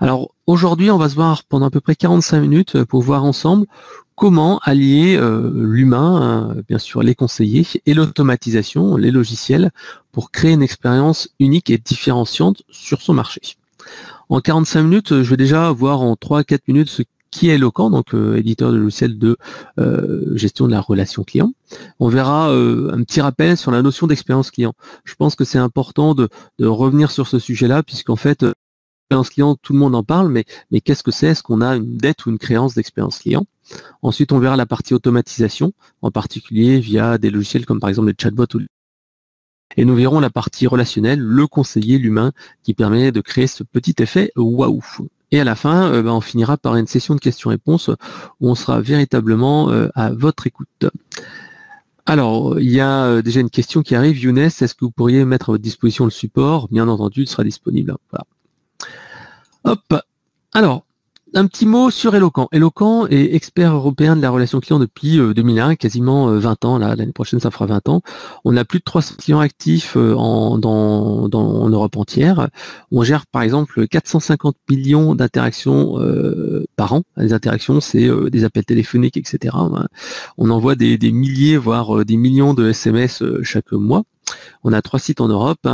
Alors aujourd'hui, on va se voir pendant à peu près 45 minutes pour voir ensemble comment allier l'humain, bien sûr les conseillers, et l'automatisation, les logiciels, pour créer une expérience unique et différenciante sur son marché. En 45 minutes, je vais déjà voir en 3-4 minutes ce qui est Eloquent, donc éditeur de logiciel de gestion de la relation client. On verra un petit rappel sur la notion d'expérience client. Je pense que c'est important de revenir sur ce sujet-là, puisqu'en fait, expérience client, tout le monde en parle, mais qu'est-ce que c'est? Est-ce qu'on a une dette ou une créance d'expérience client? Ensuite, on verra la partie automatisation, en particulier via des logiciels comme par exemple les chatbots. Et nous verrons la partie relationnelle, le conseiller, l'humain, qui permet de créer ce petit effet waouh. Et à la fin, on finira par une session de questions-réponses où on sera véritablement à votre écoute. Alors, il y a déjà une question qui arrive. Younes, est-ce que vous pourriez mettre à votre disposition le support? Bien entendu, il sera disponible. Voilà. Hop. Alors, un petit mot sur Eloquent. Eloquent est expert européen de la relation client depuis 2001, quasiment 20 ans. Là, l'année prochaine, ça fera 20 ans. On a plus de 300 clients actifs en Europe entière. On gère, par exemple, 450 millions d'interactions par an. Les interactions, c'est des appels téléphoniques, etc. On envoie des milliers, voire des millions de SMS chaque mois. On a 3 sites en Europe,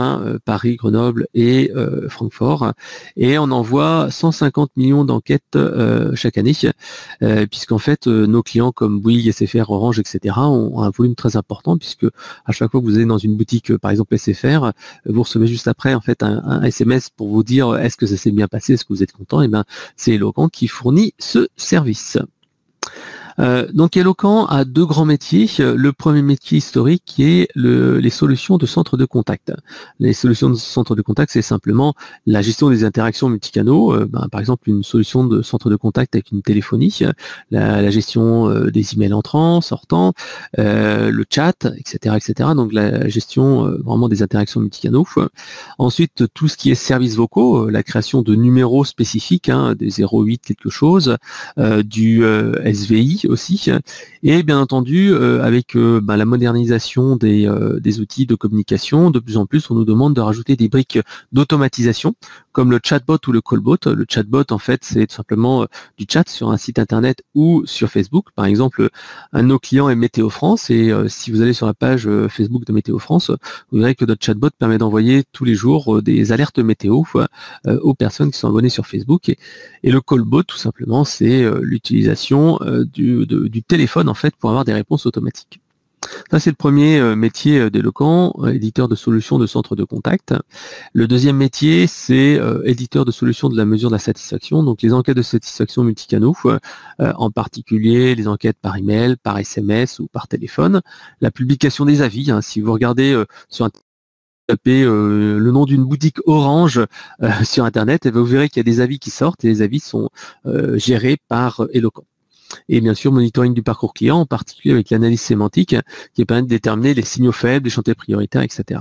Paris, Grenoble et Francfort, et on envoie 150 millions d'enquêtes chaque année, puisqu'en fait nos clients comme Bouygues, SFR, Orange, etc. ont un volume très important, puisque à chaque fois que vous allez dans une boutique, par exemple SFR, vous recevez juste après en fait un SMS pour vous dire est-ce que ça s'est bien passé, est-ce que vous êtes content, et bien c'est Eloquent qui fournit ce service. Donc Eloquent a 2 grands métiers. Le premier métier historique qui est les solutions de centre de contact. Les solutions de centre de contact, c'est simplement la gestion des interactions multicanaux, par exemple une solution de centre de contact avec une téléphonie, la gestion des emails entrants, sortants, le chat, etc., etc. Donc la gestion vraiment des interactions multicanaux. Ensuite, tout ce qui est services vocaux, la création de numéros spécifiques, des 08 quelque chose, du SVI aussi, et bien entendu avec la modernisation des outils de communication, de plus en plus on nous demande de rajouter des briques d'automatisation comme le chatbot ou le callbot. Le chatbot en fait c'est tout simplement du chat sur un site internet ou sur Facebook. Par exemple, un de nos clients est Météo France, et si vous allez sur la page Facebook de Météo France, vous verrez que notre chatbot permet d'envoyer tous les jours des alertes météo aux personnes qui sont abonnées sur Facebook, et le callbot tout simplement c'est l'utilisation du téléphone en fait pour avoir des réponses automatiques. Ça c'est le premier métier d'Eloquent, éditeur de solutions de centre de contact. Le deuxième métier c'est éditeur de solutions de la mesure de la satisfaction, donc les enquêtes de satisfaction multicanaux, en particulier les enquêtes par email, par SMS ou par téléphone, la publication des avis. Si vous regardez sur Internet, tapez le nom d'une boutique Orange sur Internet, et vous verrez qu'il y a des avis qui sortent, et les avis sont gérés par Eloquent. Et bien sûr, monitoring du parcours client, en particulier avec l'analyse sémantique, qui permet de déterminer les signaux faibles, les chantiers prioritaires, etc.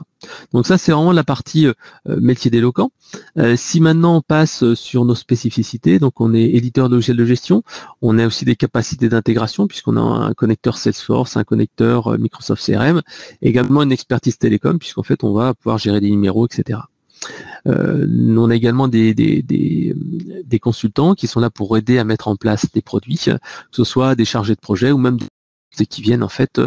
Donc ça, c'est vraiment la partie métier d'Eloquent. Si maintenant on passe sur nos spécificités, donc on est éditeur de logiciels de gestion, on a aussi des capacités d'intégration, puisqu'on a un connecteur Salesforce, un connecteur Microsoft CRM, également une expertise télécom, puisqu'en fait on va pouvoir gérer des numéros, etc. On a également des consultants qui sont là pour aider à mettre en place des produits, que ce soit des chargés de projet ou même des qui viennent en fait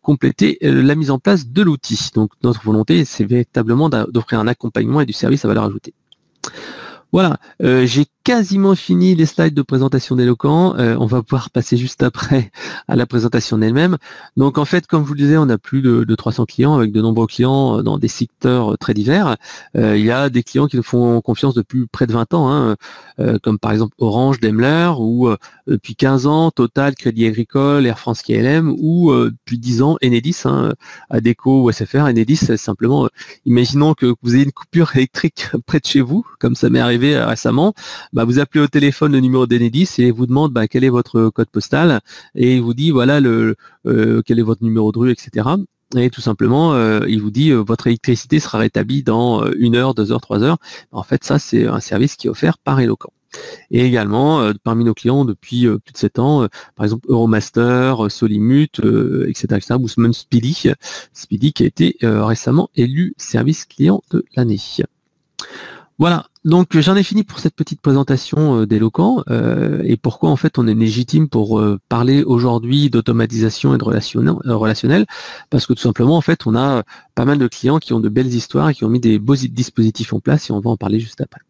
compléter la mise en place de l'outil. Donc notre volonté, c'est véritablement d'offrir un accompagnement et du service à valeur ajoutée. Voilà, j'ai quasiment fini les slides de présentation d'Eloquent. On va pouvoir passer juste après à la présentation elle-même. Donc en fait, comme je vous le disais, on a plus de 300 clients avec de nombreux clients dans des secteurs très divers. Il y a des clients qui nous font confiance depuis près de 20 ans, comme par exemple Orange, Daimler, ou depuis 15 ans, Total, Crédit Agricole, Air France KLM, ou depuis 10 ans, Enedis, Adecco ou SFR. Enedis, c'est simplement, imaginons que vous ayez une coupure électrique près de chez vous, comme ça m'est arrivé récemment. Vous appelez au téléphone le numéro d'Enedis et vous demande quel est votre code postal, et il vous dit voilà quel est votre numéro de rue, etc. Et tout simplement, il vous dit votre électricité sera rétablie dans 1 heure, 2 heures, 3 heures. En fait, ça c'est un service qui est offert par Eloquent. Et également, parmi nos clients depuis plus de 7 ans, par exemple Euromaster, Solimut, etc., ou même Speedy qui a été récemment élu service client de l'année. Voilà, donc j'en ai fini pour cette petite présentation d'Eloquent et pourquoi en fait on est légitime pour parler aujourd'hui d'automatisation et de relationnel, parce que tout simplement en fait on a pas mal de clients qui ont de belles histoires et qui ont mis des beaux dispositifs en place et on va en parler juste après.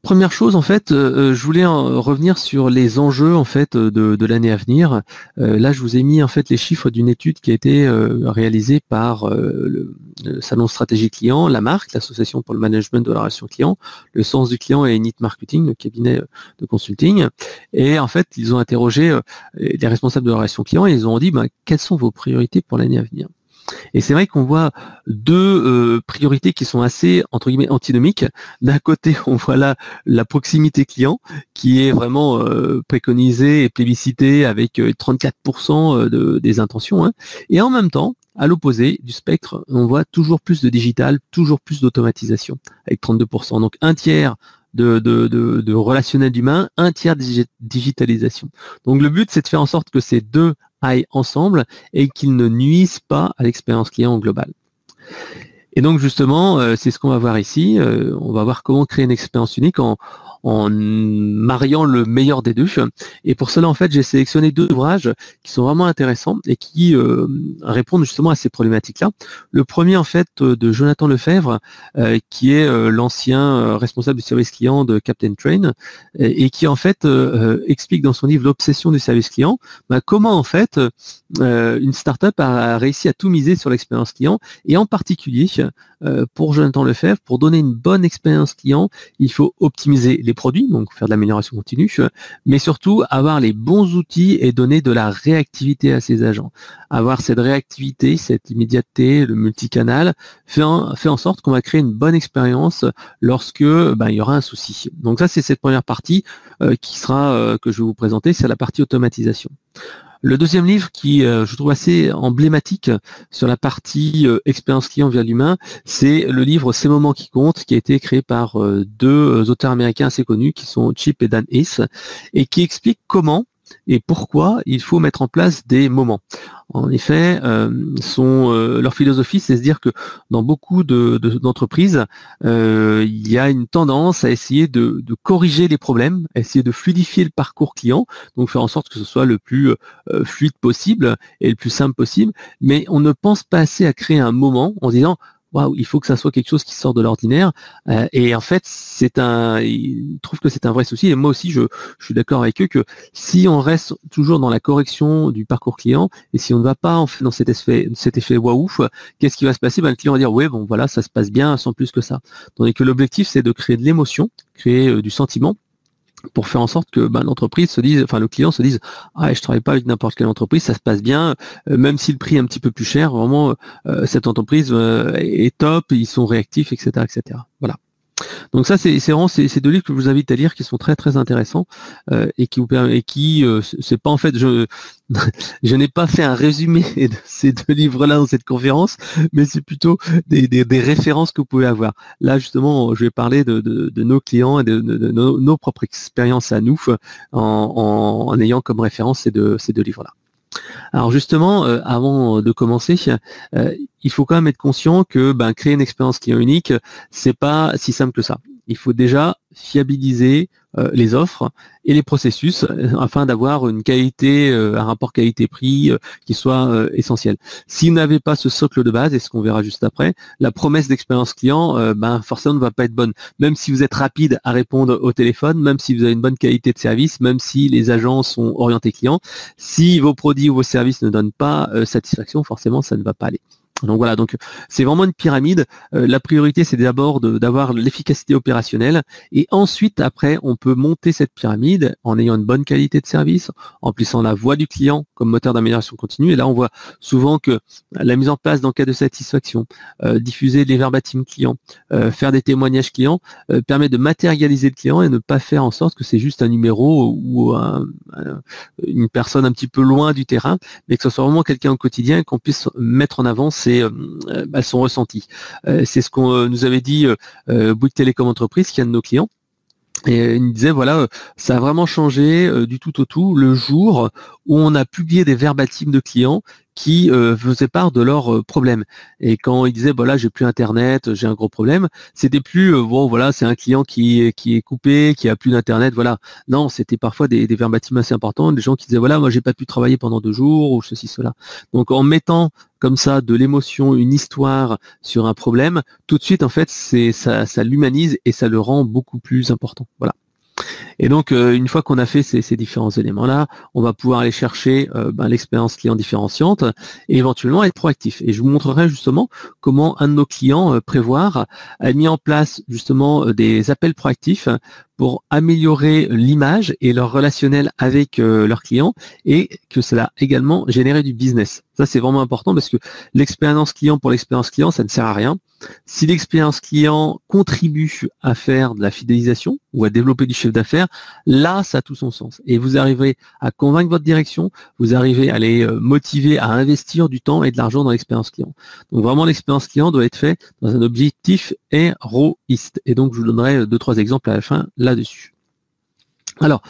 Première chose, en fait, je voulais revenir sur les enjeux en fait de l'année à venir. Là, je vous ai mis en fait les chiffres d'une étude qui a été réalisée par le Salon Stratégie Client, la marque, l'Association pour le management de la relation client, le Sens du client et Init Marketing, le cabinet de consulting. Et en fait, ils ont interrogé les responsables de la relation client et ils ont dit quelles sont vos priorités pour l'année à venir. Et c'est vrai qu'on voit deux priorités qui sont assez, entre guillemets, antinomiques. D'un côté, on voit là la proximité client, qui est vraiment préconisée et plébiscitée avec 34% des intentions. Hein. Et en même temps, à l'opposé du spectre, on voit toujours plus de digital, toujours plus d'automatisation, avec 32%. Donc un tiers de relationnel humain, un tiers de digitalisation. Donc le but, c'est de faire en sorte que ces deux aillent ensemble et qu'ils ne nuisent pas à l'expérience client globale. Et donc justement, c'est ce qu'on va voir ici. On va voir comment créer une expérience unique en mariant le meilleur des deux. Et pour cela, en fait, j'ai sélectionné deux ouvrages qui sont vraiment intéressants et qui répondent justement à ces problématiques-là. Le premier, en fait, de Jonathan Lefebvre, qui est l'ancien responsable du service client de Captain Train, et qui, en fait, explique dans son livre L'obsession du service client, comment, en fait, une startup a réussi à tout miser sur l'expérience client, et en particulier, pour Jonathan Lefebvre, pour donner une bonne expérience client, il faut optimiser les produits, donc faire de l'amélioration continue, mais surtout avoir les bons outils et donner de la réactivité à ses agents. Avoir cette réactivité, cette immédiateté, le multicanal, fait en sorte qu'on va créer une bonne expérience lorsque il y aura un souci. Donc ça, c'est cette première partie qui sera que je vais vous présenter, c'est la partie automatisation. Le deuxième livre qui, je trouve assez emblématique sur la partie expérience client via l'humain, c'est le livre Ces moments qui comptent, qui a été créé par deux auteurs américains assez connus, qui sont Chip et Dan Heath, et qui explique comment et pourquoi il faut mettre en place des moments. En effet, leur philosophie, c'est de se dire que dans beaucoup d'entreprises, il y a une tendance à essayer de corriger les problèmes, à essayer de fluidifier le parcours client, donc faire en sorte que ce soit le plus fluide possible et le plus simple possible, mais on ne pense pas assez à créer un moment en disant waouh, il faut que ça soit quelque chose qui sort de l'ordinaire. Et en fait, ils trouvent que c'est un vrai souci. Et moi aussi, je suis d'accord avec eux que si on reste toujours dans la correction du parcours client et si on ne va pas en fait dans cet effet waouh, qu'est-ce qui va se passer? Le client va dire ouais, bon voilà, ça se passe bien, sans plus que ça. Tandis que l'objectif, c'est de créer de l'émotion, créer du sentiment, pour faire en sorte que l'entreprise se dise, enfin le client se dise, je travaille pas avec n'importe quelle entreprise, ça se passe bien, même si le prix est un petit peu plus cher, vraiment cette entreprise est top, ils sont réactifs, etc., etc. Voilà. Donc ça, c'est vraiment ces deux livres que je vous invite à lire, qui sont très très intéressants et qui vous permettent, et qui c'est pas en fait, je n'ai pas fait un résumé de ces deux livres-là dans cette conférence, mais c'est plutôt des références que vous pouvez avoir. Là justement, je vais parler de nos clients et de nos propres expériences à nous en ayant comme référence ces deux livres-là. Alors justement, avant de commencer, il faut quand même être conscient que créer une expérience client unique, c'est pas si simple que ça. Il faut déjà fiabiliser les offres et les processus afin d'avoir une qualité, un rapport qualité-prix qui soit essentiel. Si vous n'avez pas ce socle de base, et ce qu'on verra juste après, la promesse d'expérience client, forcément ne va pas être bonne. Même si vous êtes rapide à répondre au téléphone, même si vous avez une bonne qualité de service, même si les agents sont orientés clients, si vos produits ou vos services ne donnent pas satisfaction, forcément ça ne va pas aller. Donc voilà, donc c'est vraiment une pyramide. La priorité, c'est d'abord d'avoir l'efficacité opérationnelle et ensuite, après, on peut monter cette pyramide en ayant une bonne qualité de service, en plissant la voix du client comme moteur d'amélioration continue. Et là, on voit souvent que la mise en place d'enquêtes de satisfaction, diffuser les verbatim clients, faire des témoignages clients, permet de matérialiser le client et ne pas faire en sorte que c'est juste un numéro ou une personne un petit peu loin du terrain, mais que ce soit vraiment quelqu'un au quotidien et qu'on puisse mettre en avant son ressenti. C'est ce qu'on nous avait dit Bouygues Télécom Entreprise, qui est un de nos clients. Et il nous disait, voilà, ça a vraiment changé du tout au tout le jour où on a publié des verbatims de clients qui faisaient part de leurs problèmes. Et quand ils disaient, voilà, j'ai plus Internet, j'ai un gros problème, c'était plus, bon, voilà, c'est un client qui est coupé, qui a plus d'Internet, voilà. Non, c'était parfois des verbatims assez importants, des gens qui disaient, voilà, moi, j'ai pas pu travailler pendant 2 jours, ou ceci, cela. Donc, en mettant comme ça de l'émotion, une histoire sur un problème, tout de suite, en fait, ça l'humanise et ça le rend beaucoup plus important. Voilà. Et donc, une fois qu'on a fait ces différents éléments-là, on va pouvoir aller chercher l'expérience client différenciante et éventuellement être proactif. Et je vous montrerai justement comment un de nos clients, Prévoir, a mis en place justement des appels proactifs pour améliorer l'image et leur relationnel avec leurs clients et que cela a également généré du business. Ça, c'est vraiment important parce que l'expérience client pour l'expérience client, ça ne sert à rien. Si l'expérience client contribue à faire de la fidélisation ou à développer du chiffre d'affaires, là, ça a tout son sens. Et vous arriverez à convaincre votre direction, vous arrivez à les motiver à investir du temps et de l'argent dans l'expérience client. Donc vraiment, l'expérience client doit être faite dans un objectif héroïste. Et donc, je vous donnerai 2-3 exemples à la fin là-dessus. Alors,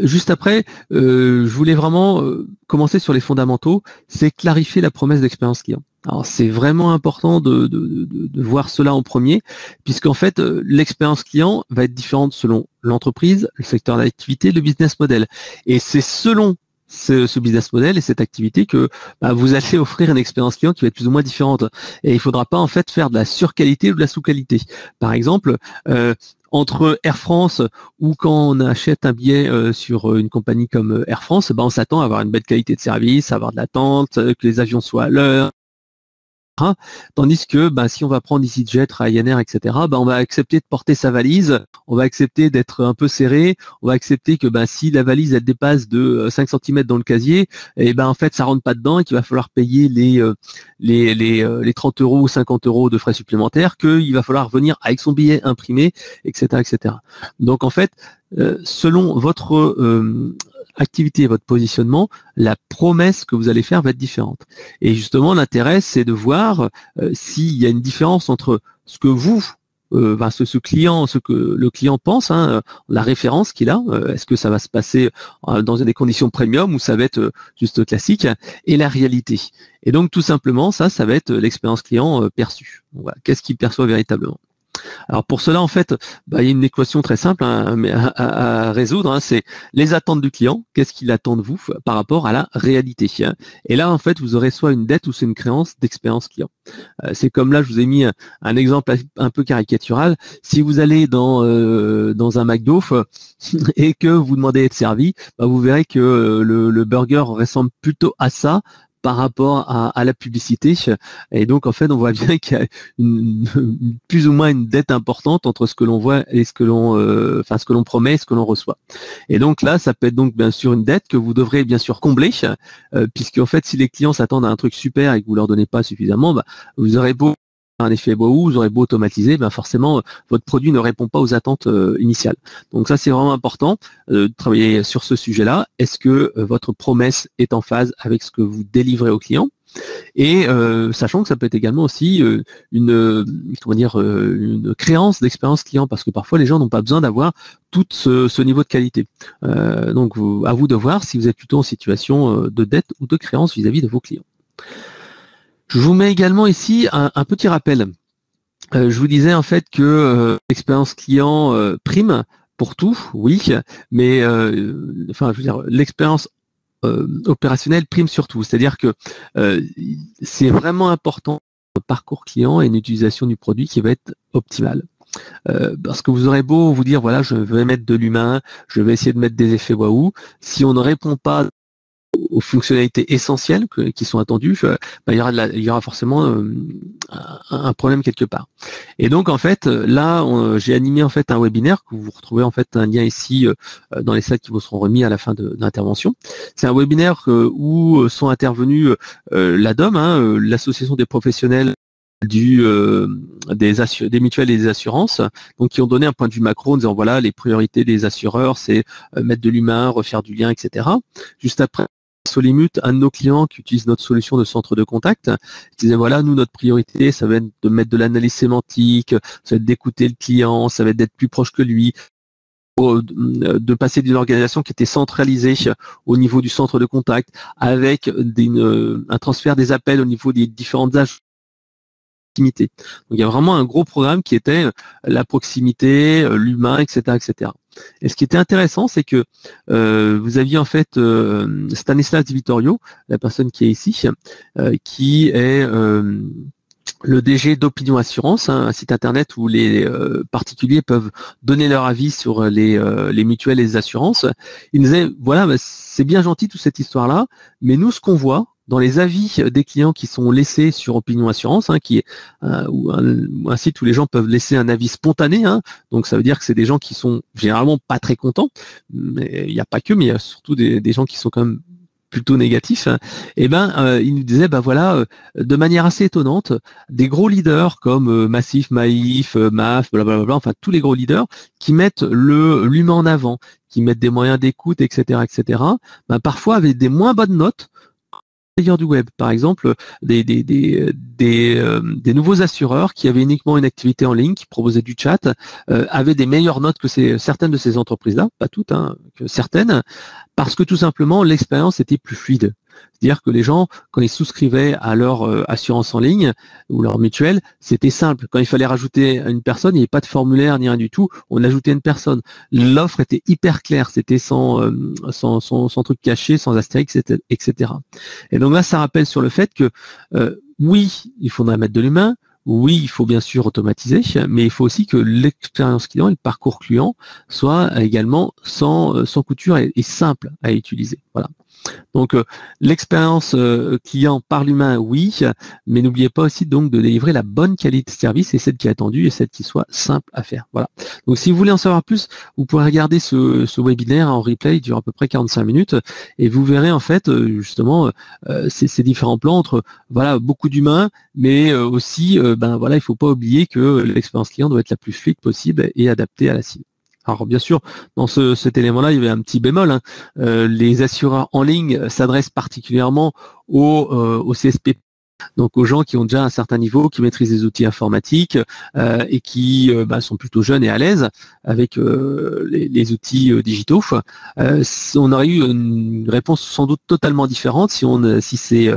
juste après, je voulais vraiment commencer sur les fondamentaux, c'est clarifier la promesse d'expérience client. Alors, c'est vraiment important de voir cela en premier, puisqu'en fait, l'expérience client va être différente selon l'entreprise, le secteur d'activité, le business model. Et c'est selon ce business model et cette activité que vous allez offrir une expérience client qui va être plus ou moins différente. Et il ne faudra pas en fait faire de la surqualité ou de la sous-qualité. Par exemple, entre Air France ou quand on achète un billet sur une compagnie comme Air France, on s'attend à avoir une belle qualité de service, à avoir de l'attente, que les avions soient à l'heure. Tandis que si on va prendre EasyJet, Ryanair, etc., on va accepter de porter sa valise, on va accepter d'être un peu serré, on va accepter que si la valise elle dépasse de 5 cm dans le casier, et en fait ça rentre pas dedans et qu'il va falloir payer les 30 € ou 50 € de frais supplémentaires, qu'il va falloir venir avec son billet imprimé, etc., etc. Donc en fait, selon votre activité et votre positionnement, la promesse que vous allez faire va être différente. Et justement, l'intérêt, c'est de voir s'il y a une différence entre ce que vous, ce client, ce que le client pense, la référence qu'il a, est-ce que ça va se passer dans des conditions premium ou ça va être juste classique, et la réalité. Et donc, tout simplement, ça va être l'expérience client perçue. Voilà. Qu'est-ce qu'il perçoit véritablement? Alors pour cela, en fait, il y a une équation très simple à résoudre. C'est les attentes du client. Qu'est-ce qu'il attend de vous par rapport à la réalité? Et là, en fait, vous aurez soit une dette ou c'est une créance d'expérience client. C'est comme là, je vous ai mis un exemple un peu caricatural. Si vous allez dans un McDo et que vous demandez à être servi, vous verrez que le burger ressemble plutôt à ça par rapport à la publicité. Et donc, en fait, on voit bien qu'il y a plus ou moins une dette importante entre ce que l'on voit et ce que l'on promet et ce que l'on reçoit. Et donc là, ça peut être donc bien sûr une dette que vous devrez bien sûr combler, puisque en fait, si les clients s'attendent à un truc super et que vous leur donnez pas suffisamment, vous aurez beau un effet waouh, vous aurez beau automatiser, forcément votre produit ne répond pas aux attentes initiales. Donc ça c'est vraiment important de travailler sur ce sujet-là. Est-ce que votre promesse est en phase avec ce que vous délivrez au client? Et sachant que ça peut être également aussi une créance d'expérience client, parce que parfois les gens n'ont pas besoin d'avoir tout ce niveau de qualité. Donc à vous de voir si vous êtes plutôt en situation de dette ou de créance vis-à-vis de vos clients. Je vous mets également ici un petit rappel. Je vous disais en fait que l'expérience client prime pour tout, oui, mais l'expérience opérationnelle prime sur tout. C'est-à-dire que c'est vraiment important le parcours client et une utilisation du produit qui va être optimale. Parce que vous aurez beau vous dire voilà, je vais mettre de l'humain, je vais essayer de mettre des effets waouh, si on ne répond pas aux fonctionnalités essentielles qui sont attendues, il y aura forcément un problème quelque part. Et donc en fait là j'ai animé en fait un webinaire que vous retrouvez en fait un lien ici dans les slides qui vous seront remis à la fin de l'intervention. C'est un webinaire où sont intervenus l'ADOM, l'association des professionnels des mutuelles et des assurances, donc qui ont donné un point de vue macro en disant voilà les priorités des assureurs c'est mettre de l'humain, refaire du lien, etc. Juste après Solimut, un de nos clients qui utilise notre solution de centre de contact, disait voilà, nous notre priorité, ça va être de mettre de l'analyse sémantique, ça va être d'écouter le client, ça va être d'être plus proche que lui, de passer d'une organisation qui était centralisée au niveau du centre de contact, avec un transfert des appels au niveau des différentes agences. Donc il y a vraiment un gros programme qui était la proximité, l'humain, etc., etc. Et ce qui était intéressant, c'est que vous aviez en fait Stanislas Di Vittorio, la personne qui est ici, qui est le DG d'Opinion Assurance, un site internet où les particuliers peuvent donner leur avis sur les mutuelles et les assurances. Il disait, voilà, c'est bien gentil toute cette histoire-là, mais nous, ce qu'on voit dans les avis des clients qui sont laissés sur Opinion Assurance, qui est un site où les gens peuvent laisser un avis spontané, donc ça veut dire que c'est des gens qui sont généralement pas très contents, mais il n'y a pas que, mais il y a surtout des gens qui sont quand même plutôt négatif, il nous disait, voilà, de manière assez étonnante, des gros leaders comme Massif, Maïf, MAF, blablabla, enfin tous les gros leaders qui mettent l'humain en avant, qui mettent des moyens d'écoute, etc., parfois avec des moins bonnes notes du web. Par exemple, des nouveaux assureurs qui avaient uniquement une activité en ligne, qui proposaient du chat, avaient des meilleures notes que certaines de ces entreprises-là, pas toutes, que certaines, parce que tout simplement l'expérience était plus fluide. C'est-à-dire que les gens, quand ils souscrivaient à leur assurance en ligne ou leur mutuelle, c'était simple. Quand il fallait rajouter une personne, il n'y avait pas de formulaire ni rien du tout. On ajoutait une personne. L'offre était hyper claire. C'était sans truc caché, sans astérix, etc. Et donc là, ça rappelle sur le fait que oui, il faudrait mettre de l'humain. Oui, il faut bien sûr automatiser, mais il faut aussi que l'expérience client et le parcours client soient également sans couture et simple à utiliser. Voilà. Donc l'expérience client par l'humain, oui, mais n'oubliez pas aussi donc de délivrer la bonne qualité de service et celle qui est attendue et celle qui soit simple à faire. Voilà. Donc si vous voulez en savoir plus, vous pourrez regarder ce webinaire en replay, il dure à peu près 45 minutes et vous verrez en fait justement ces différents plans entre voilà beaucoup d'humains, mais aussi il faut pas oublier que l'expérience client doit être la plus fluide possible et adaptée à la cible. Alors bien sûr, dans cet élément-là, il y avait un petit bémol. Les assureurs en ligne s'adressent particulièrement aux CSP, donc aux gens qui ont déjà un certain niveau, qui maîtrisent les outils informatiques et qui sont plutôt jeunes et à l'aise avec les outils digitaux. On aurait eu une réponse sans doute totalement différente si ces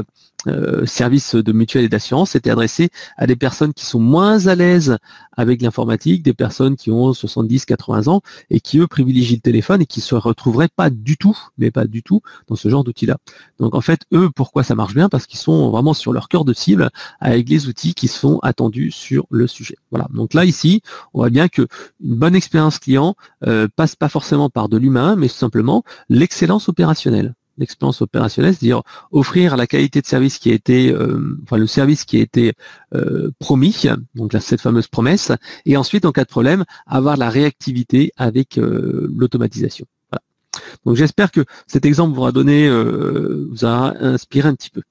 services de mutuelle et d'assurance étaient adressés à des personnes qui sont moins à l'aise avec l'informatique, des personnes qui ont 70-80 ans et qui eux privilégient le téléphone et qui se retrouveraient pas du tout, mais pas du tout, dans ce genre d'outils-là. Donc en fait, eux, pourquoi ça marche bien? Parce qu'ils sont vraiment sur leur cœur de cible avec les outils qui sont attendus sur le sujet. Voilà. Donc là, ici, on voit bien que une bonne expérience client passe pas forcément par de l'humain, mais simplement l'excellence opérationnelle. L'expérience opérationnelle, c'est-à-dire offrir la qualité de service qui a été, le service qui a été promis, donc là, cette fameuse promesse, et ensuite, en cas de problème, avoir la réactivité avec l'automatisation. Voilà. Donc j'espère que cet exemple vous aura inspiré un petit peu.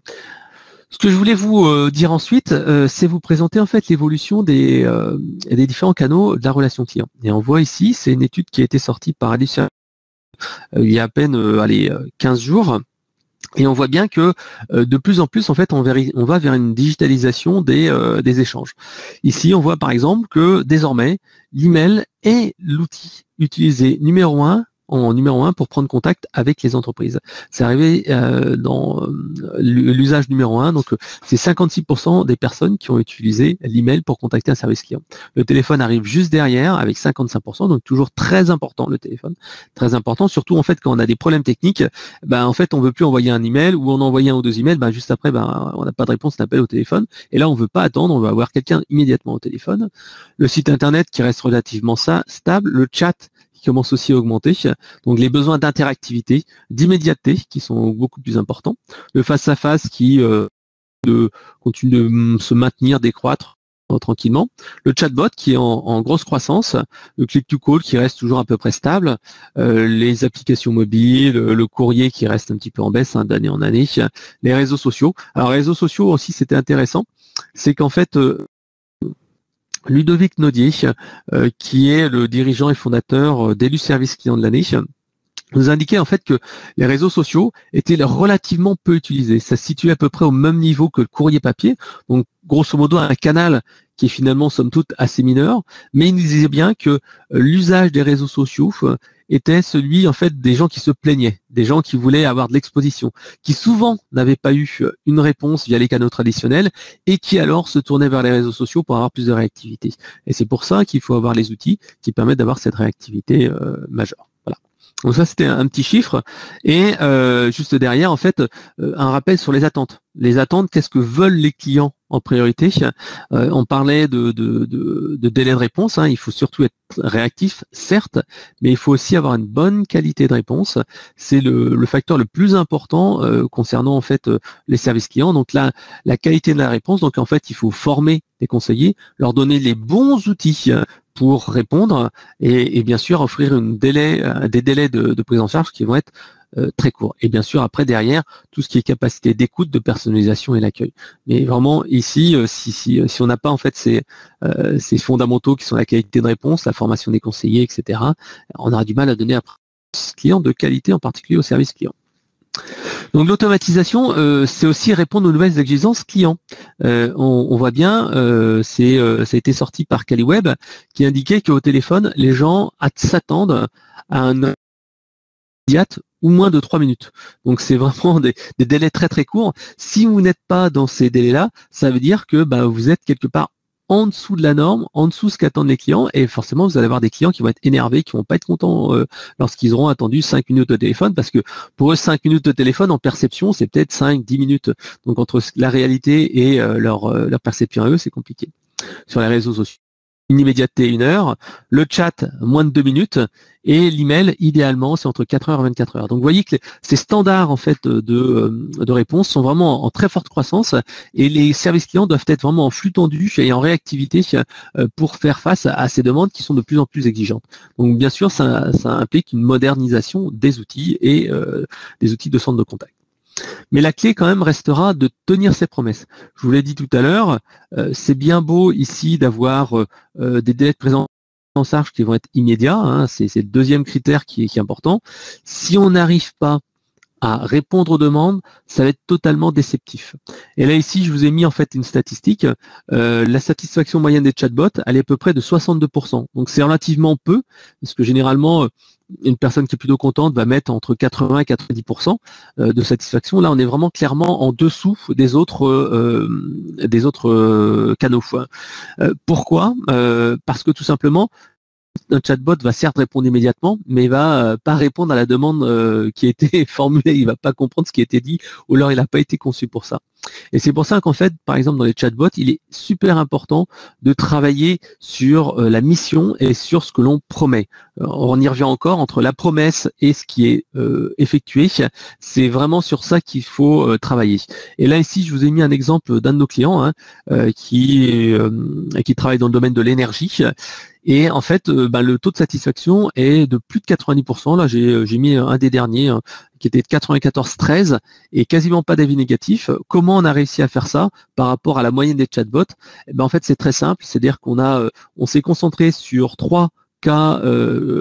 Ce que je voulais vous dire ensuite, c'est vous présenter en fait l'évolution des différents canaux de la relation client. Et on voit ici, c'est une étude qui a été sortie par Alicia il y a à peine 15 jours. Et on voit bien que de plus en plus, en fait, on va vers une digitalisation des échanges. Ici, on voit par exemple que désormais, l'email est l'outil utilisé numéro un pour prendre contact avec les entreprises. C'est arrivé dans l'usage numéro 1, donc c'est 56% des personnes qui ont utilisé l'email pour contacter un service client. Le téléphone arrive juste derrière avec 55%, donc toujours très important le téléphone, très important, surtout en fait quand on a des problèmes techniques, en fait on veut plus envoyer un email ou on a envoyé un ou deux emails, juste après on n'a pas de réponse, on appelle au téléphone, et là on veut pas attendre, on veut avoir quelqu'un immédiatement au téléphone. Le site internet qui reste relativement stable, le chat commence aussi à augmenter, donc les besoins d'interactivité, d'immédiateté qui sont beaucoup plus importants, le face-à-face qui continue de se maintenir, décroître tranquillement, le chatbot qui est en grosse croissance, le click-to-call qui reste toujours à peu près stable, les applications mobiles, le courrier qui reste un petit peu en baisse d'année en année, les réseaux sociaux. Alors les réseaux sociaux aussi c'était intéressant, c'est qu'en fait Ludovic Naudier, qui est le dirigeant et fondateur d'Élu Service Client de l'année, nous indiquait en fait que les réseaux sociaux étaient relativement peu utilisés. Ça se situait à peu près au même niveau que le courrier papier. Donc, grosso modo, un canal qui est finalement somme toute assez mineur, mais il nous disait bien que l'usage des réseaux sociaux était celui en fait des gens qui se plaignaient, des gens qui voulaient avoir de l'exposition, qui souvent n'avaient pas eu une réponse via les canaux traditionnels et qui alors se tournaient vers les réseaux sociaux pour avoir plus de réactivité. Et c'est pour ça qu'il faut avoir les outils qui permettent d'avoir cette réactivité majeure. Voilà. Donc ça, c'était un petit chiffre. Et juste derrière, en fait, un rappel sur les attentes. Les attentes, qu'est-ce que veulent les clients en priorité? On parlait de délai de réponse. Il faut surtout être réactif, certes, mais il faut aussi avoir une bonne qualité de réponse. C'est le facteur le plus important concernant en fait les services clients. Donc là, la qualité de la réponse. Donc en fait, il faut former les conseillers, leur donner les bons outils pour répondre et bien sûr offrir des délais de prise en charge qui vont être très courts. Et bien sûr, après, derrière, tout ce qui est capacité d'écoute, de personnalisation et l'accueil. Mais vraiment, ici, si on n'a pas en fait ces fondamentaux qui sont la qualité de réponse, la formation des conseillers, etc., on aura du mal à donner après client de qualité, en particulier au service client. Donc l'automatisation, c'est aussi répondre aux nouvelles exigences clients. On voit bien, ça a été sorti par Caliweb, qui indiquait qu'au téléphone, les gens s'attendent à un immédiat ou moins de 3 minutes. Donc c'est vraiment des délais très très courts. Si vous n'êtes pas dans ces délais-là, ça veut dire que vous êtes quelque part en dessous de la norme, en dessous de ce qu'attendent les clients, et forcément vous allez avoir des clients qui vont être énervés, qui vont pas être contents lorsqu'ils auront attendu 5 minutes au téléphone, parce que pour eux 5 minutes au téléphone en perception, c'est peut-être 5-10 minutes. Donc entre la réalité et leur perception à eux, c'est compliqué. Sur les réseaux sociaux, une immédiateté 1 heure, le chat moins de 2 minutes, et l'email idéalement c'est entre 4 heures et 24 heures. Donc vous voyez que ces standards en fait de réponse sont vraiment en très forte croissance, et les services clients doivent être vraiment en flux tendu et en réactivité pour faire face à ces demandes qui sont de plus en plus exigeantes. Donc bien sûr ça implique une modernisation des outils et des outils de centre de contact. Mais la clé quand même restera de tenir ses promesses. Je vous l'ai dit tout à l'heure, c'est bien beau ici d'avoir des délais de présence en charge qui vont être immédiats, c'est le deuxième critère qui est important. Si on n'arrive pas à répondre aux demandes, ça va être totalement déceptif. Et là ici, je vous ai mis en fait une statistique. La satisfaction moyenne des chatbots, elle est à peu près de 62%. Donc c'est relativement peu, parce que généralement, une personne qui est plutôt contente va mettre entre 80 et 90% de satisfaction. Là, on est vraiment clairement en dessous des autres canaux. Pourquoi? Parce que tout simplement, un chatbot va certes répondre immédiatement, mais il va pas répondre à la demande qui a été formulée. Il va pas comprendre ce qui a été dit, ou alors il n'a pas été conçu pour ça. Et c'est pour ça qu'en fait, par exemple, dans les chatbots, il est super important de travailler sur la mission et sur ce que l'on promet. On y revient encore, entre la promesse et ce qui est effectué, c'est vraiment sur ça qu'il faut travailler. Et là, ici, je vous ai mis un exemple d'un de nos clients qui travaille dans le domaine de l'énergie. Et en fait, le taux de satisfaction est de plus de 90%. Là, j'ai mis un des derniers qui était de 94,13 et quasiment pas d'avis négatifs. Comment on a réussi à faire ça par rapport à la moyenne des chatbots? En fait, c'est très simple. C'est-à-dire on s'est concentré sur 3 cas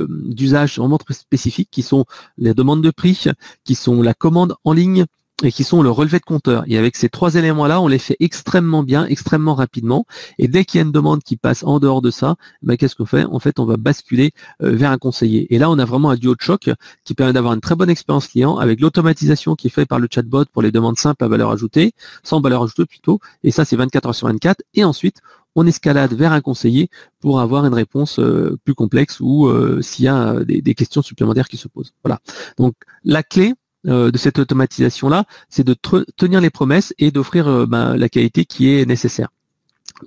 d'usage vraiment très spécifiques qui sont les demandes de prix, qui sont la commande en ligne et qui sont le relevé de compteur. Et avec ces 3 éléments-là, on les fait extrêmement bien, extrêmement rapidement. Et dès qu'il y a une demande qui passe en dehors de ça, qu'est-ce qu'on fait? En fait, on va basculer vers un conseiller. Et là, on a vraiment un duo de choc qui permet d'avoir une très bonne expérience client avec l'automatisation qui est faite par le chatbot pour les demandes simples à valeur ajoutée, sans valeur ajoutée plutôt. Et ça, c'est 24 heures sur 24. Et ensuite, on escalade vers un conseiller pour avoir une réponse plus complexe ou s'il y a des questions supplémentaires qui se posent. Voilà. Donc, la clé de cette automatisation-là, c'est de tenir les promesses et d'offrir la qualité qui est nécessaire.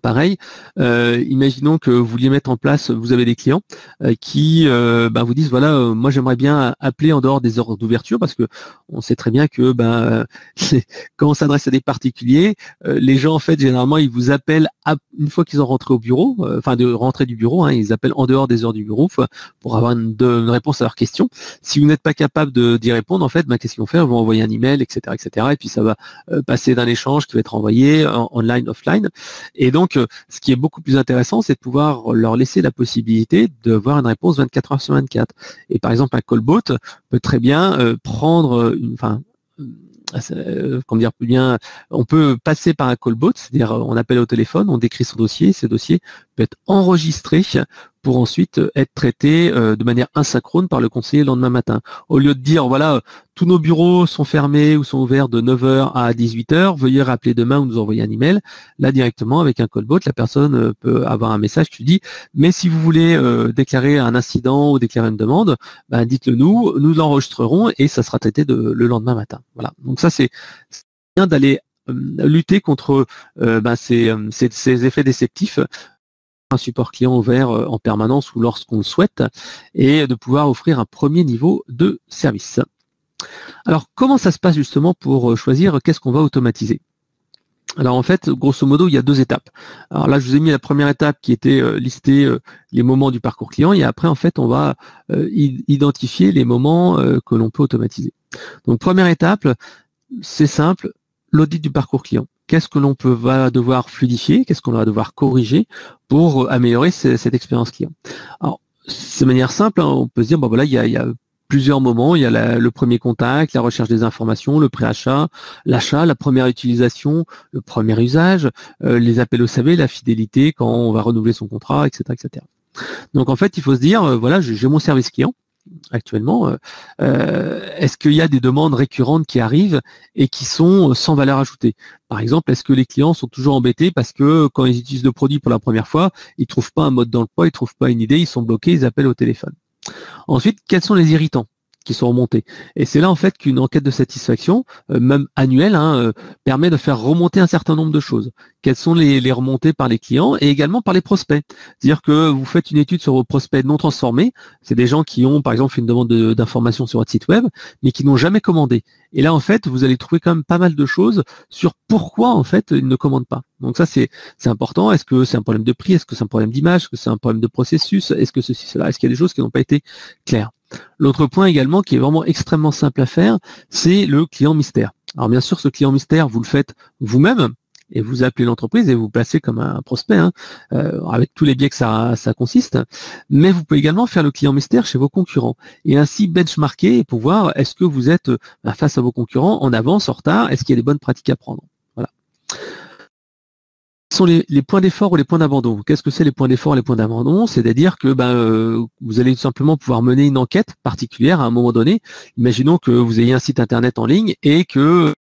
Pareil, imaginons que vous vouliez mettre en place, vous avez des clients qui vous disent voilà, moi j'aimerais bien appeler en dehors des heures d'ouverture parce que on sait très bien que quand on s'adresse à des particuliers, les gens en fait généralement ils vous appellent une fois qu'ils ont rentré au bureau, de rentrer du bureau, ils appellent en dehors des heures du bureau pour avoir une réponse à leurs questions. Si vous n'êtes pas capable d'y répondre, en fait, qu'est-ce qu'ils vont faire? Ils vont envoyer un email, etc., etc. Et puis ça va passer d'un échange qui va être envoyé online, offline. Et donc, ce qui est beaucoup plus intéressant, c'est de pouvoir leur laisser la possibilité de voir une réponse 24 heures sur 24. Et par exemple, un callbot peut très bien prendre comment dire plus bien, on peut passer par un callbot, c'est-à-dire on appelle au téléphone, on décrit son dossier, ce dossier peut être enregistré pour ensuite être traité de manière asynchrone par le conseiller le lendemain matin. Au lieu de dire, voilà, tous nos bureaux sont fermés ou sont ouverts de 9 heures à 18 heures, veuillez rappeler demain ou nous envoyer un email. Là, directement, avec un callbot, la personne peut avoir un message qui lui dit, mais si vous voulez déclarer un incident ou déclarer une demande, ben, dites-le nous l'enregistrerons et ça sera traité le lendemain matin. Voilà. Donc ça, c'est bien d'aller lutter contre ces effets déceptifs, un support client ouvert en permanence ou lorsqu'on le souhaite, et de pouvoir offrir un premier niveau de service. Alors, comment ça se passe justement pour choisir qu'est-ce qu'on va automatiser? Alors en fait, grosso modo, il y a 2 étapes. Alors là, je vous ai mis la première étape qui était lister les moments du parcours client, et après, en fait, on va identifier les moments que l'on peut automatiser. Donc première étape, c'est simple, l'audit du parcours client. Qu'est-ce que l'on va devoir fluidifier, qu'est-ce qu'on va devoir corriger pour améliorer cette expérience client. Alors, de manière simple, hein, on peut se dire, bon voilà, il y a plusieurs moments, il y a le premier contact, la recherche des informations, le préachat, l'achat, la première utilisation, le premier usage, les appels au SAV, la fidélité, quand on va renouveler son contrat, etc., etc. Donc en fait, il faut se dire, voilà, j'ai mon service client actuellement, est-ce qu'il y a des demandes récurrentes qui arrivent et qui sont sans valeur ajoutée? Par exemple, est-ce que les clients sont toujours embêtés parce que quand ils utilisent le produit pour la première fois, ils ne trouvent pas un mode d'emploi, ils ne trouvent pas une idée, ils sont bloqués, ils appellent au téléphone. Ensuite, quels sont les irritants qui sont remontés? Et c'est là en fait qu'une enquête de satisfaction, même annuelle, permet de faire remonter un certain nombre de choses. Quelles sont les remontées par les clients et également par les prospects? C'est-à-dire que vous faites une étude sur vos prospects non transformés, c'est des gens qui ont par exemple fait une demande d'information sur votre site web, mais qui n'ont jamais commandé. Et là en fait, vous allez trouver quand même pas mal de choses sur pourquoi en fait ils ne commandent pas. Donc ça c'est important. Est-ce que c'est un problème de prix? Est-ce que c'est un problème d'image? Est-ce que c'est un problème de processus? Est-ce que ceci, cela? Est-ce qu'il y a des choses qui n'ont pas été claires? L'autre point également qui est vraiment extrêmement simple à faire, c'est le client mystère. Alors bien sûr, ce client mystère, vous le faites vous-même et vous appelez l'entreprise et vous placez comme un prospect, avec tous les biais que ça consiste. Mais vous pouvez également faire le client mystère chez vos concurrents et ainsi benchmarker pour voir est-ce que vous êtes face à vos concurrents en avance, en retard, est-ce qu'il y a des bonnes pratiques à prendre. Voilà. Sont les points d'effort ou les points d'abandon. Qu'est-ce que c'est les points d'effort et les points d'abandon? C'est-à-dire que vous allez tout simplement pouvoir mener une enquête particulière à un moment donné. Imaginons que vous ayez un site internet en ligne et que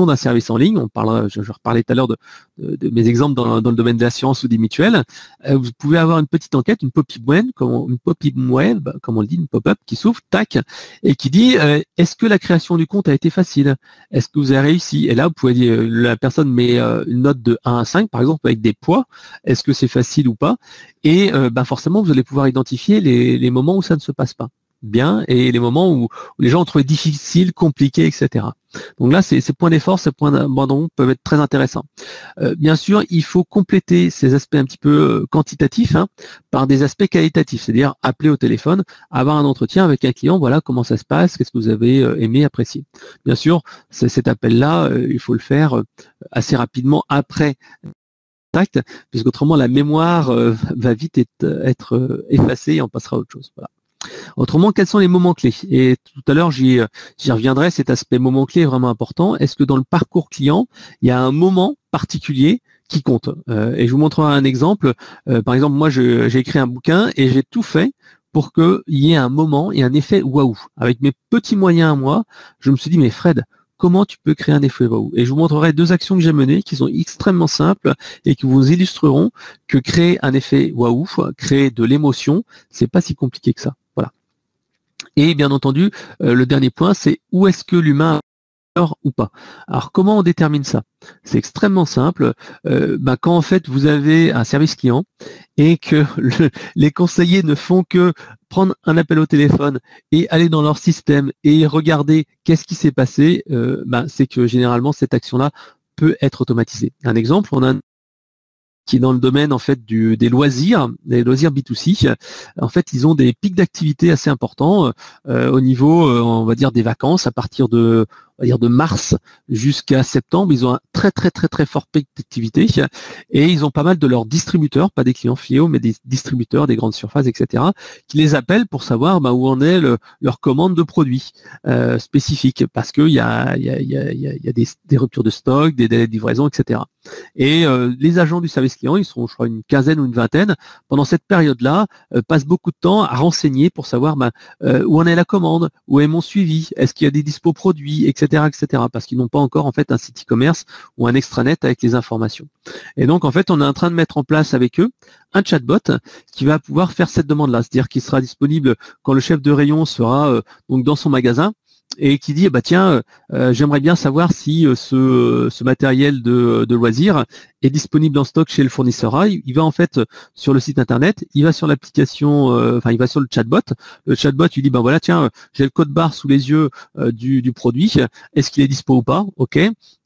d'un service en ligne, je reparlais tout à l'heure de mes exemples dans le domaine de l'assurance ou des mutuelles, vous pouvez avoir une petite enquête, une pop-up web, comme on le dit, une pop-up qui s'ouvre, tac, et qui dit est-ce que la création du compte a été facile? Est-ce que vous avez réussi? Et là, vous pouvez dire, la personne met une note de 1 à 5, par exemple, avec des poids, est-ce que c'est facile ou pas? Et forcément, vous allez pouvoir identifier les moments où ça ne se passe pas bien et les moments où les gens ont trouvé difficile, compliqué, etc. Donc là, ces points d'effort, ces points d'abandon peuvent être très intéressants. Bien sûr, il faut compléter ces aspects un petit peu quantitatifs par des aspects qualitatifs, c'est-à-dire appeler au téléphone, avoir un entretien avec un client, voilà comment ça se passe, qu'est-ce que vous avez aimé, apprécié. Bien sûr, cet appel-là, il faut le faire assez rapidement après contact, puisqu'autrement la mémoire va vite être effacée et on passera à autre chose. Voilà. Autrement, quels sont les moments clés? Et tout à l'heure, j'y reviendrai, cet aspect moment clé est vraiment important. Est-ce que dans le parcours client, il y a un moment particulier qui compte? Et je vous montrerai un exemple. Par exemple, moi, j'ai écrit un bouquin et j'ai tout fait pour qu'il y ait un moment et un effet waouh. Avec mes petits moyens à moi, je me suis dit, mais Fred, comment tu peux créer un effet waouh? Et je vous montrerai 2 actions que j'ai menées qui sont extrêmement simples et qui vous illustreront que créer un effet waouh, créer de l'émotion, c'est pas si compliqué que ça. Voilà. Et bien entendu, le dernier point, c'est où est-ce que l'humain ou pas. Alors comment on détermine ça? C'est extrêmement simple. Quand en fait vous avez un service client et que les conseillers ne font que prendre un appel au téléphone et aller dans leur système et regarder qu'est-ce qui s'est passé, c'est que généralement cette action-là peut être automatisée. Un exemple, on a qui est dans le domaine en fait des loisirs B2C. En fait, ils ont des pics d'activité assez importants au niveau, on va dire, des vacances à partir de on va dire de mars jusqu'à septembre, ils ont un très très très très fort pic d'activité et ils ont pas mal de leurs distributeurs, pas des clients finaux, mais des distributeurs, des grandes surfaces, etc., qui les appellent pour savoir où en est leur commande de produits spécifiques, parce qu'il y a des ruptures de stock, des délais de livraison, etc. Et les agents du service client, ils sont, je crois, une quinzaine ou une vingtaine, pendant cette période-là, passent beaucoup de temps à renseigner pour savoir où en est la commande, où est mon suivi, est-ce qu'il y a des dispos produits, etc., etc., parce qu'ils n'ont pas encore en fait un site e-commerce ou un extranet avec les informations. Et donc en fait, on est en train de mettre en place avec eux un chatbot qui va pouvoir faire cette demande-là, c'est-à-dire qu'il sera disponible quand le chef de rayon sera donc dans son magasin et qui dit tiens, j'aimerais bien savoir si ce matériel de loisir est disponible en stock chez le fournisseur A. Il va en fait sur le site internet, il va sur l'application, il va sur le chatbot. Le chatbot lui dit voilà, tiens, j'ai le code barre sous les yeux du produit. Est-ce qu'il est dispo ou pas? Ok.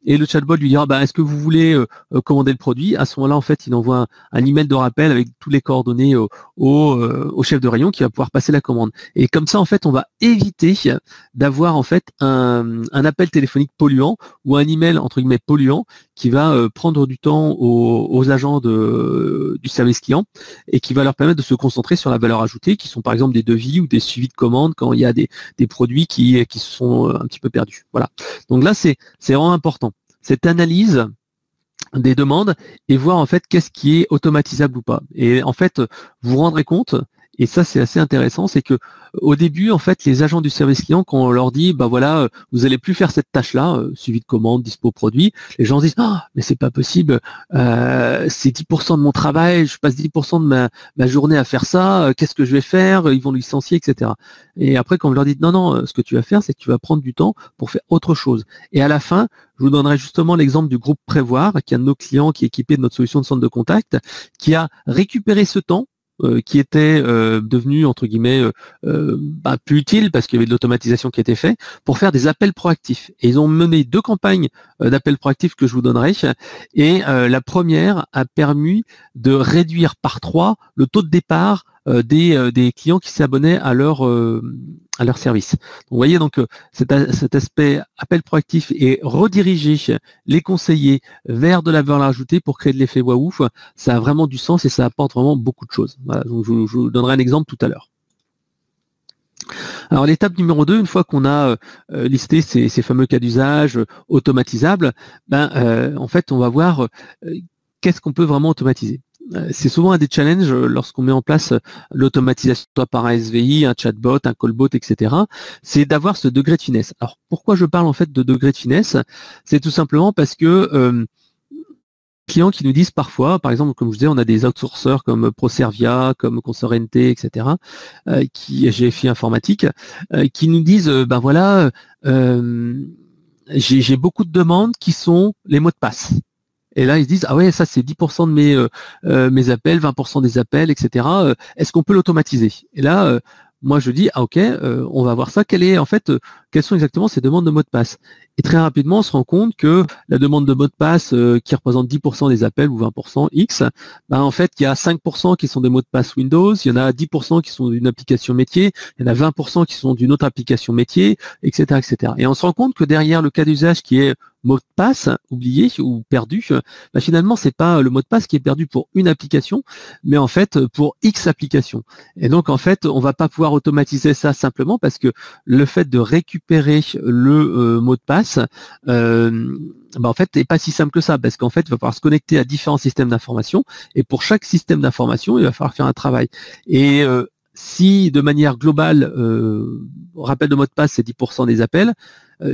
Et le chatbot lui dira est-ce que vous voulez commander le produit? À ce moment-là, en fait, il envoie un email de rappel avec tous les coordonnées au chef de rayon qui va pouvoir passer la commande. Et comme ça, en fait, on va éviter d'avoir en fait un appel téléphonique polluant ou un email entre guillemets polluant qui va prendre du temps aux agents du service client et qui va leur permettre de se concentrer sur la valeur ajoutée, qui sont par exemple des devis ou des suivis de commandes quand il y a des produits qui se sont un petit peu perdus. Voilà. Donc là, c'est vraiment important. Cette analyse des demandes et voir en fait qu'est-ce qui est automatisable ou pas. Et en fait, vous vous rendrez compte, et ça c'est assez intéressant, c'est que au début, en fait, les agents du service client, quand on leur dit voilà, vous allez plus faire cette tâche-là, suivi de commande, dispo produit, les gens disent mais c'est pas possible, c'est 10% de mon travail, je passe 10% de ma journée à faire ça, qu'est-ce que je vais faire, ils vont licencier, etc. Et après, quand on leur dit non, ce que tu vas faire, c'est que tu vas prendre du temps pour faire autre chose. Et à la fin, je vous donnerai justement l'exemple du groupe Prévoir, qui est un de nos clients qui est équipé de notre solution de centre de contact, qui a récupéré ce temps qui était devenu entre guillemets plus utile parce qu'il y avait de l'automatisation qui était faite pour faire des appels proactifs. Et ils ont mené 2 campagnes d'appels proactifs que je vous donnerai. Et la première a permis de réduire par 3 le taux de départ des clients qui s'abonnaient à leur service. Donc, vous voyez donc cet aspect appel proactif et rediriger les conseillers vers de la valeur ajoutée pour créer de l'effet waouh, ça a vraiment du sens et ça apporte vraiment beaucoup de choses. Voilà, donc je vous donnerai un exemple tout à l'heure. Alors l'étape numéro 2, une fois qu'on a listé ces fameux cas d'usage automatisables, en fait on va voir qu'est-ce qu'on peut vraiment automatiser. C'est souvent un des challenges lorsqu'on met en place l'automatisation, soit par un SVI, un chatbot, un callbot, etc. C'est d'avoir ce degré de finesse. Alors pourquoi je parle en fait de degré de finesse? C'est tout simplement parce que clients qui nous disent parfois, par exemple, comme je disais, on a des outsourceurs comme Proservia, comme Consorente, etc., GFI Informatique, qui nous disent, voilà, j'ai beaucoup de demandes qui sont les mots de passe. Et là, ils se disent, ah ouais, ça c'est 10% de mes appels, 20% des appels, etc. Est-ce qu'on peut l'automatiser? Et là, moi je dis, ok, on va voir ça. Quelles sont exactement ces demandes de mots de passe? Et très rapidement, on se rend compte que la demande de mot de passe qui représente 10% des appels ou 20% X, en fait, il y a 5% qui sont des mots de passe Windows, il y en a 10% qui sont d'une application métier, il y en a 20% qui sont d'une autre application métier, etc., etc. Et on se rend compte que derrière le cas d'usage qui est mot de passe oublié ou perdu, finalement, c'est pas le mot de passe qui est perdu pour une application, mais en fait pour X applications. Et donc, en fait, on va pas pouvoir automatiser ça simplement parce que le fait de récupérer le mot de passe, en fait, n'est pas si simple que ça, parce qu'en fait, il va falloir se connecter à différents systèmes d'information, et pour chaque système d'information, il va falloir faire un travail. Et si de manière globale, rappel de mot de passe, c'est 10% des appels,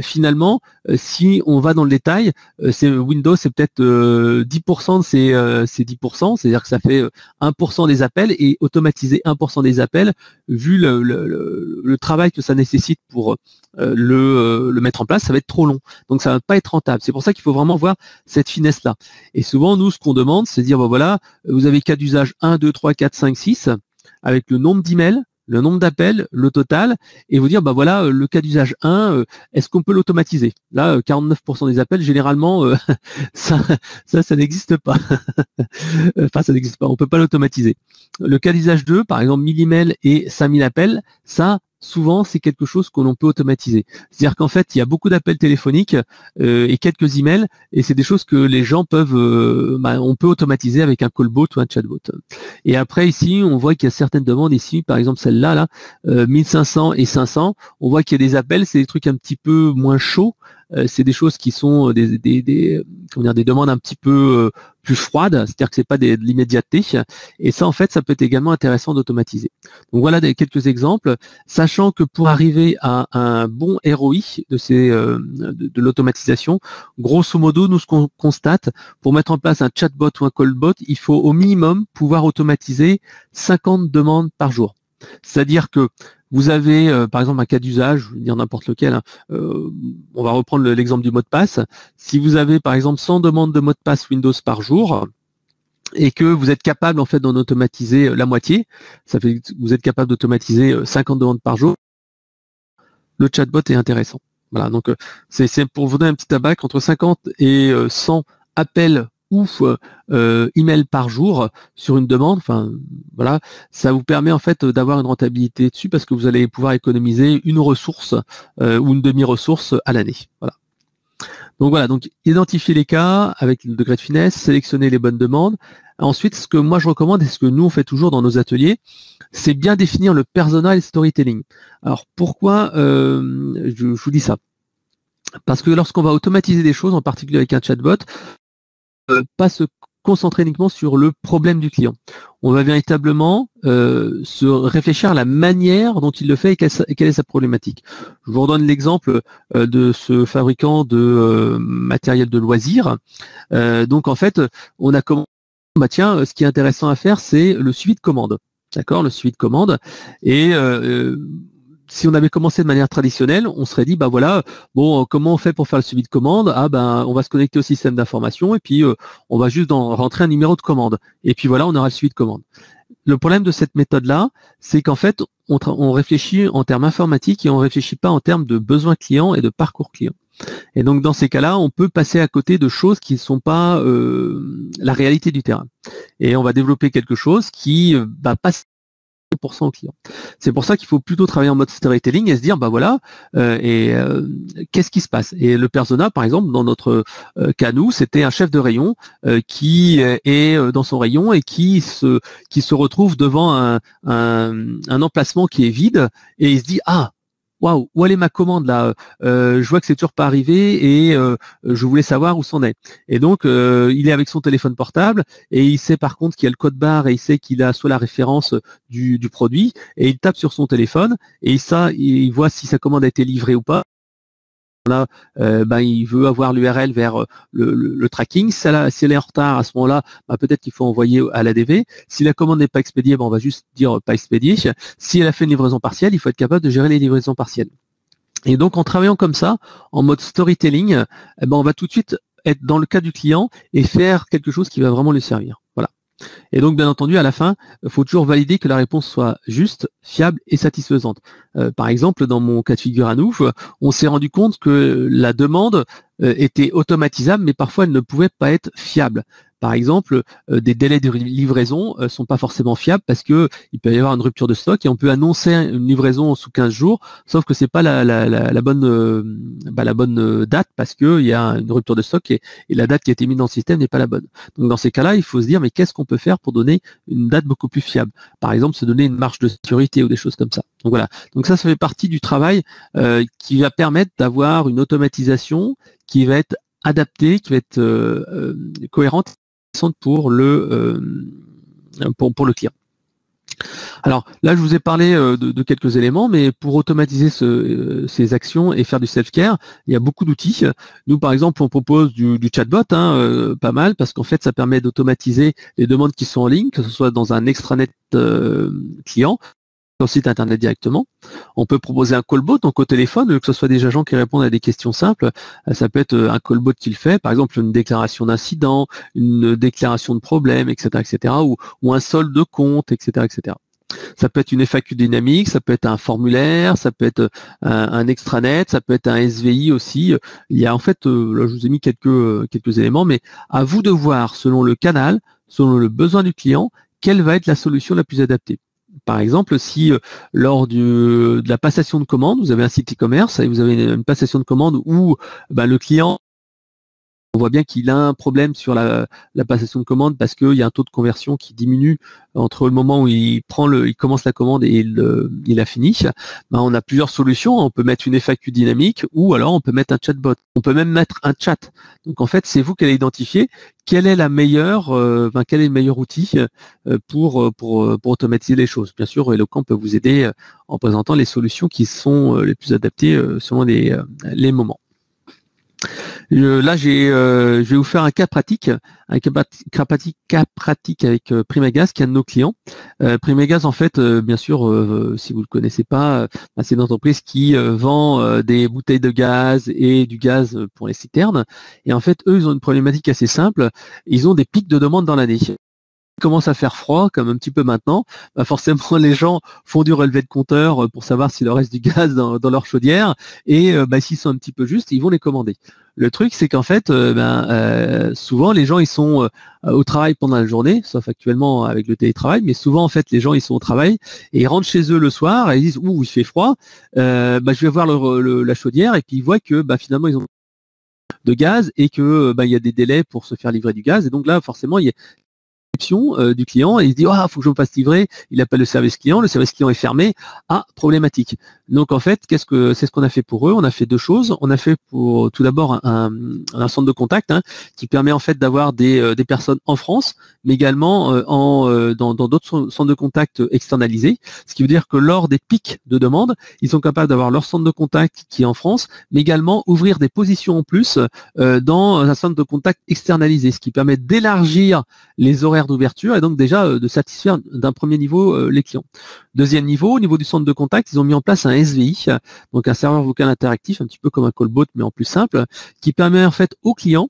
finalement, si on va dans le détail, Windows, c'est peut-être 10% de ces 10%, c'est-à-dire que ça fait 1% des appels, et automatiser 1% des appels, vu le travail que ça nécessite pour le mettre en place, ça va être trop long. Donc ça va pas être rentable. C'est pour ça qu'il faut vraiment voir cette finesse-là. Et souvent, nous, ce qu'on demande, c'est de dire, voilà, vous avez cas d'usage 1, 2, 3, 4, 5, 6, avec le nombre d'emails, le nombre d'appels, le total, et vous dire, voilà, le cas d'usage 1, est-ce qu'on peut l'automatiser? Là, 49% des appels, généralement, ça n'existe pas. Enfin, ça n'existe pas, on peut pas l'automatiser. Le cas d'usage 2, par exemple, 1000 emails et 5000 appels, ça, souvent, c'est quelque chose que l'on peut automatiser. C'est-à-dire qu'en fait, il y a beaucoup d'appels téléphoniques et quelques emails, et c'est des choses que les gens peuvent, on peut automatiser avec un callbot ou un chatbot. Et après, ici, on voit qu'il y a certaines demandes. Ici, par exemple, celle-là, là, 1500 et 500, on voit qu'il y a des appels, c'est des trucs un petit peu moins chauds. C'est des choses qui sont des demandes un petit peu plus froides, c'est-à-dire que c'est pas de l'immédiateté. Et ça, en fait, ça peut être également intéressant d'automatiser. Donc voilà quelques exemples, sachant que pour arriver à un bon ROI de l'automatisation, grosso modo, nous ce qu'on constate, pour mettre en place un chatbot ou un callbot, il faut au minimum pouvoir automatiser 50 demandes par jour. C'est-à-dire que vous avez, par exemple, un cas d'usage, je vais dire n'importe lequel, hein, on va reprendre l'exemple du mot de passe. Si vous avez, par exemple, 100 demandes de mot de passe Windows par jour, et que vous êtes capable, en fait, d'en automatiser la moitié, ça fait que vous êtes capable d'automatiser 50 demandes par jour, le chatbot est intéressant. Voilà, donc c'est pour vous donner un petit tabac, entre 50 et 100 appels ou email par jour sur une demande, enfin voilà, ça vous permet en fait d'avoir une rentabilité dessus parce que vous allez pouvoir économiser une ressource ou une demi-ressource à l'année. Voilà. Donc voilà, donc identifier les cas avec le degré de finesse, sélectionner les bonnes demandes. Ensuite, ce que moi je recommande et ce que nous on fait toujours dans nos ateliers, c'est bien définir le persona et le storytelling. Alors pourquoi je vous dis ça? Parce que lorsqu'on va automatiser des choses, en particulier avec un chatbot, pas se concentrer uniquement sur le problème du client. On va véritablement se réfléchir à la manière dont il le fait et quelle est sa problématique. Je vous redonne l'exemple de ce fabricant de matériel de loisirs. Donc en fait, on a commencé, tiens, ce qui est intéressant à faire, c'est le suivi de commande. D'accord, le suivi de commande. Et si on avait commencé de manière traditionnelle, on serait dit, bah voilà, bon, comment on fait pour faire le suivi de commande? Ah ben, on va se connecter au système d'information et puis on va juste rentrer un numéro de commande. Et puis voilà, on aura le suivi de commande. Le problème de cette méthode-là, c'est qu'en fait, on réfléchit en termes informatiques et on ne réfléchit pas en termes de besoins clients et de parcours client. Et donc dans ces cas-là, on peut passer à côté de choses qui ne sont pas la réalité du terrain. Et on va développer quelque chose qui va passer 100% au client. C'est pour ça qu'il faut plutôt travailler en mode storytelling et se dire, bah voilà, qu'est-ce qui se passe? Et le persona, par exemple, dans notre cas, nous, c'était un chef de rayon qui est dans son rayon et qui se retrouve devant un emplacement qui est vide et il se dit, ah, waouh, où est ma commande là? Je vois que c'est toujours pas arrivé et je voulais savoir où c'en est. Et donc il est avec son téléphone portable et il sait par contre qu'il y a le code barre et il sait qu'il a soit la référence du produit et il tape sur son téléphone et ça, il voit si sa commande a été livrée ou pas. Là, il veut avoir l'URL vers le tracking. Si elle est en retard à ce moment-là, peut-être qu'il faut envoyer à l'ADV. Si la commande n'est pas expédiée, on va juste dire pas expédiée. Si elle a fait une livraison partielle, il faut être capable de gérer les livraisons partielles. Et donc en travaillant comme ça, en mode storytelling, on va tout de suite être dans le cas du client et faire quelque chose qui va vraiment lui servir. Voilà. Et donc, bien entendu, à la fin, il faut toujours valider que la réponse soit juste, fiable et satisfaisante. Par exemple, dans mon cas de figure à nous, on s'est rendu compte que la demande était automatisable, mais parfois elle ne pouvait pas être fiable. Par exemple, des délais de livraison sont pas forcément fiables parce que il peut y avoir une rupture de stock et on peut annoncer une livraison sous 15 jours, sauf que c'est pas la bonne date parce que il y a une rupture de stock et la date qui a été mise dans le système n'est pas la bonne. Donc dans ces cas-là, il faut se dire mais qu'est-ce qu'on peut faire pour donner une date beaucoup plus fiable? Par exemple, se donner une marge de sécurité ou des choses comme ça. Donc voilà. Donc ça fait partie du travail qui va permettre d'avoir une automatisation qui va être adaptée, qui va être cohérente pour le client. Alors là, je vous ai parlé de quelques éléments, mais pour automatiser ces actions et faire du self-care, il y a beaucoup d'outils. Nous, par exemple, on propose du chatbot, pas mal, parce qu'en fait, ça permet d'automatiser les demandes qui sont en ligne, que ce soit dans un extranet client, sur le site internet directement. On peut proposer un callbot, donc au téléphone, que ce soit des agents qui répondent à des questions simples. Ça peut être un callbot qui le fait, par exemple une déclaration d'incident, une déclaration de problème, etc., etc., ou un solde de compte, etc., etc. Ça peut être une FAQ dynamique, ça peut être un formulaire, ça peut être un extranet, ça peut être un SVI aussi. Il y a en fait, là je vous ai mis quelques éléments, mais à vous de voir selon le canal, selon le besoin du client, quelle va être la solution la plus adaptée. Par exemple, si lors de la passation de commande, vous avez un site e-commerce et vous avez une passation de commande où le client, on voit bien qu'il a un problème sur la passation de commande parce qu'il y a un taux de conversion qui diminue entre le moment où il commence la commande et il la finit. On a plusieurs solutions. On peut mettre une FAQ dynamique ou alors on peut mettre un chatbot. On peut même mettre un chat. Donc en fait, c'est vous qui allez identifier quel est le meilleur outil pour automatiser les choses. Bien sûr, Eloquent peut vous aider en présentant les solutions qui sont les plus adaptées selon les moments. Là, je vais vous faire un cas pratique avec Primagaz, qui est un de nos clients. Primagaz, en fait, bien sûr, si vous ne le connaissez pas, c'est une entreprise qui vend des bouteilles de gaz et du gaz pour les citernes. Et en fait, eux, ils ont une problématique assez simple. Ils ont des pics de demande dans l'année. Commence à faire froid, comme un petit peu maintenant, forcément les gens font du relevé de compteur pour savoir s'il leur reste du gaz dans leur chaudière, et s'ils sont un petit peu justes, ils vont les commander. Le truc, c'est qu'en fait, souvent les gens ils sont au travail pendant la journée, sauf actuellement avec le télétravail, mais souvent en fait les gens ils sont au travail et ils rentrent chez eux le soir et ils disent ouh il fait froid, je vais voir la chaudière, et puis ils voient que finalement ils ont de gaz et que il y a des délais pour se faire livrer du gaz, et donc là forcément il y a du client et il se dit faut que je me fasse livrer, il appelle le service client est fermé, problématique. Donc en fait, c'est ce qu'on a fait pour eux. On a fait deux choses. On a fait pour tout d'abord un centre de contact qui permet en fait d'avoir des personnes en France, mais également dans d'autres centres de contact externalisés, ce qui veut dire que lors des pics de demande, ils sont capables d'avoir leur centre de contact qui est en France, mais également ouvrir des positions en plus dans un centre de contact externalisé, ce qui permet d'élargir les horaires d'ouverture et donc déjà de satisfaire d'un premier niveau les clients. Deuxième niveau, au niveau du centre de contact, ils ont mis en place un SVI, donc un serveur vocal interactif, un petit peu comme un callbot mais en plus simple, qui permet en fait aux clients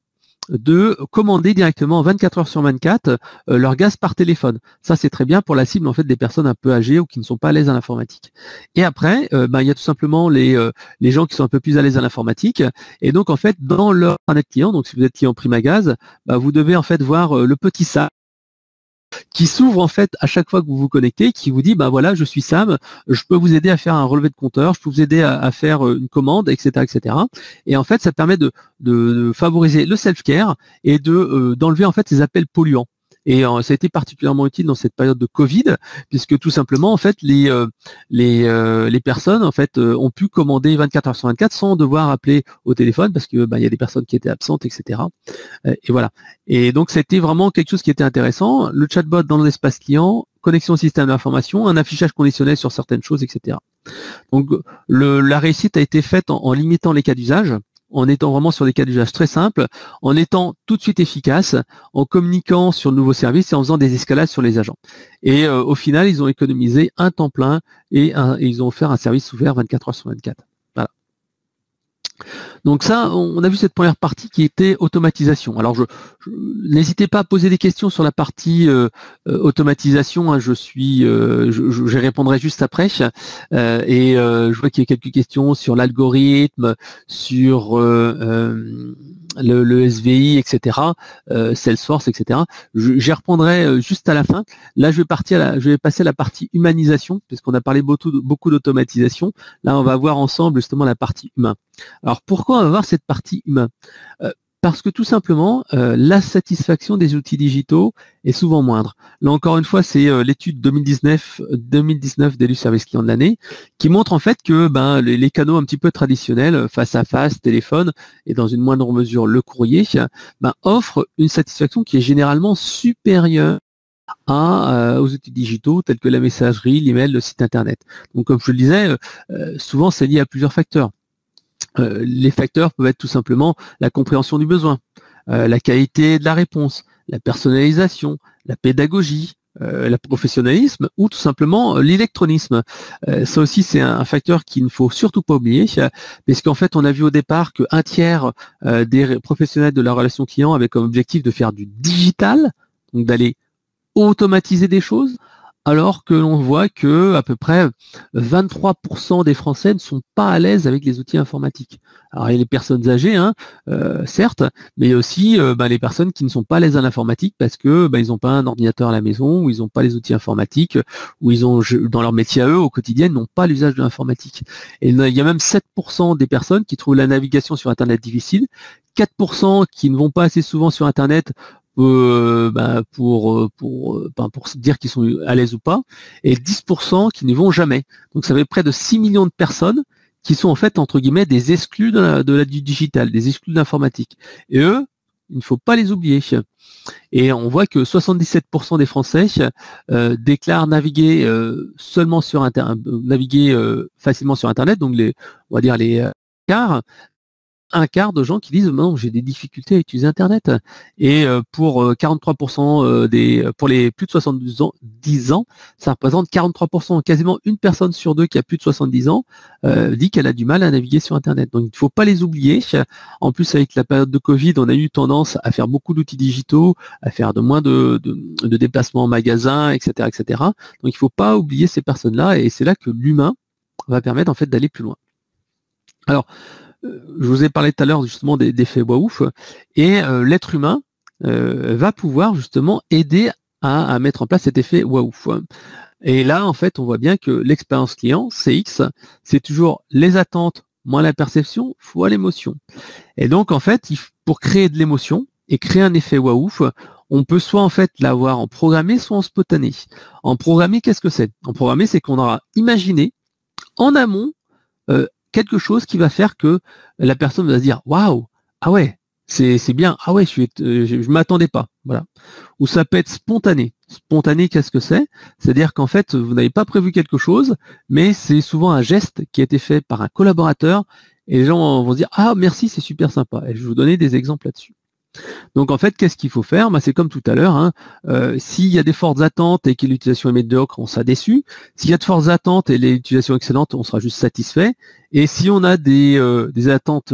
de commander directement 24 heures sur 24 leur gaz par téléphone. Ça c'est très bien pour la cible en fait des personnes un peu âgées ou qui ne sont pas à l'aise à l'informatique. Et après, il y a tout simplement les gens qui sont un peu plus à l'aise à l'informatique, et donc en fait dans leur internet client, donc si vous êtes client Primagaz, vous devez en fait voir le petit sac qui s'ouvre en fait à chaque fois que vous vous connectez, qui vous dit voilà, je suis Sam, je peux vous aider à faire un relevé de compteur, je peux vous aider à faire une commande, etc., etc. Et en fait, ça permet de favoriser le self-care et d'enlever en fait ces appels polluants. Et ça a été particulièrement utile dans cette période de Covid, puisque tout simplement en fait les personnes en fait ont pu commander 24 heures sur 24 sans devoir appeler au téléphone, parce que il y a des personnes qui étaient absentes, etc. Et voilà. Et donc c'était vraiment quelque chose qui était intéressant. Le chatbot dans l'espace client, connexion au système d'information, un affichage conditionnel sur certaines choses, etc. Donc la réussite a été faite en limitant les cas d'usage, en étant vraiment sur des cas d'usage très simples, en étant tout de suite efficace, en communiquant sur le nouveau service et en faisant des escalades sur les agents. Et au final, ils ont économisé un temps plein et ils ont offert un service ouvert 24 heures sur 24. Voilà. Donc ça, on a vu cette première partie qui était automatisation. Alors, n'hésitez pas à poser des questions sur la partie automatisation. Je répondrai juste après. Je vois qu'il y a quelques questions sur l'algorithme, sur le SVI, etc., Salesforce, etc. J'y répondrai juste à la fin. Là, je vais passer à la partie humanisation, puisqu'on a parlé beaucoup d'automatisation. Là, on va voir ensemble justement la partie humain. Alors, pourquoi on va voir cette partie humain ? Parce que tout simplement, la satisfaction des outils digitaux est souvent moindre. Là encore une fois, c'est l'étude 2019 d'Elu Service Client de l'année qui montre en fait que les canaux un petit peu traditionnels, face à face, téléphone et dans une moindre mesure le courrier, offrent une satisfaction qui est généralement supérieure aux outils digitaux tels que la messagerie, l'email, le site internet. Donc comme je le disais, souvent c'est lié à plusieurs facteurs. Les facteurs peuvent être tout simplement la compréhension du besoin, la qualité de la réponse, la personnalisation, la pédagogie, le professionnalisme ou tout simplement l'électronisme. Ça aussi c'est un facteur qu'il ne faut surtout pas oublier, parce qu'en fait on a vu au départ qu'un tiers des professionnels de la relation client avaient comme objectif de faire du digital, donc d'aller automatiser des choses. alors que l'on voit que à peu près 23% des Français ne sont pas à l'aise avec les outils informatiques. Alors il y a les personnes âgées, hein, certes, mais il y a aussi les personnes qui ne sont pas à l'aise à l'informatique parce que ils n'ont pas un ordinateur à la maison, ou ils n'ont pas les outils informatiques, ou ils ont dans leur métier à eux au quotidien n'ont pas l'usage de l'informatique. Et il y a même 7% des personnes qui trouvent la navigation sur Internet difficile, 4% qui ne vont pas assez souvent sur Internet pour se dire qu'ils sont à l'aise ou pas, et 10% qui n'y vont jamais. Donc ça fait près de 6 millions de personnes qui sont en fait entre guillemets des exclus du digital, des exclus de l'informatique. Et eux, il ne faut pas les oublier. Et on voit que 77% des Français déclarent naviguer seulement sur Internet, naviguer facilement sur Internet, donc on va dire les quarts. Un quart de gens qui disent non, j'ai des difficultés à utiliser Internet. Et pour 43% pour les plus de 70 ans, ça représente 43%, quasiment une personne sur deux qui a plus de 70 ans dit qu'elle a du mal à naviguer sur Internet. Donc il ne faut pas les oublier. En plus, avec la période de Covid, on a eu tendance à faire beaucoup d'outils digitaux, à faire de moins de déplacements en magasin, etc., etc. Donc il ne faut pas oublier ces personnes-là, et c'est là que l'humain va permettre en fait d'aller plus loin. Alors, je vous ai parlé tout à l'heure justement des faits waouh, et l'être humain va pouvoir justement aider à mettre en place cet effet waouh. Et là, en fait, on voit bien que l'expérience client, CX, c'est toujours les attentes moins la perception fois l'émotion. Et donc, en fait, pour créer de l'émotion et créer un effet waouh, on peut soit en fait l'avoir en programmé, soit en spontané. En programmé, qu'est-ce que c'est? En programmé, c'est qu'on aura imaginé en amont quelque chose qui va faire que la personne va se dire waouh, ah ouais, c'est bien, ah ouais, je m'attendais pas, voilà. Ou ça peut être spontané. Spontané, qu'est-ce que c'est? C'est-à-dire qu'en fait, vous n'avez pas prévu quelque chose, mais c'est souvent un geste qui a été fait par un collaborateur, et les gens vont se dire ah merci, c'est super sympa. Et je vais vous donner des exemples là-dessus. Donc en fait, qu'est-ce qu'il faut faire? C'est comme tout à l'heure, hein. S'il y a des fortes attentes et que l'utilisation est médiocre, on sera déçu. S'il y a de fortes attentes et l'utilisation excellente, on sera juste satisfait. Et si on a des attentes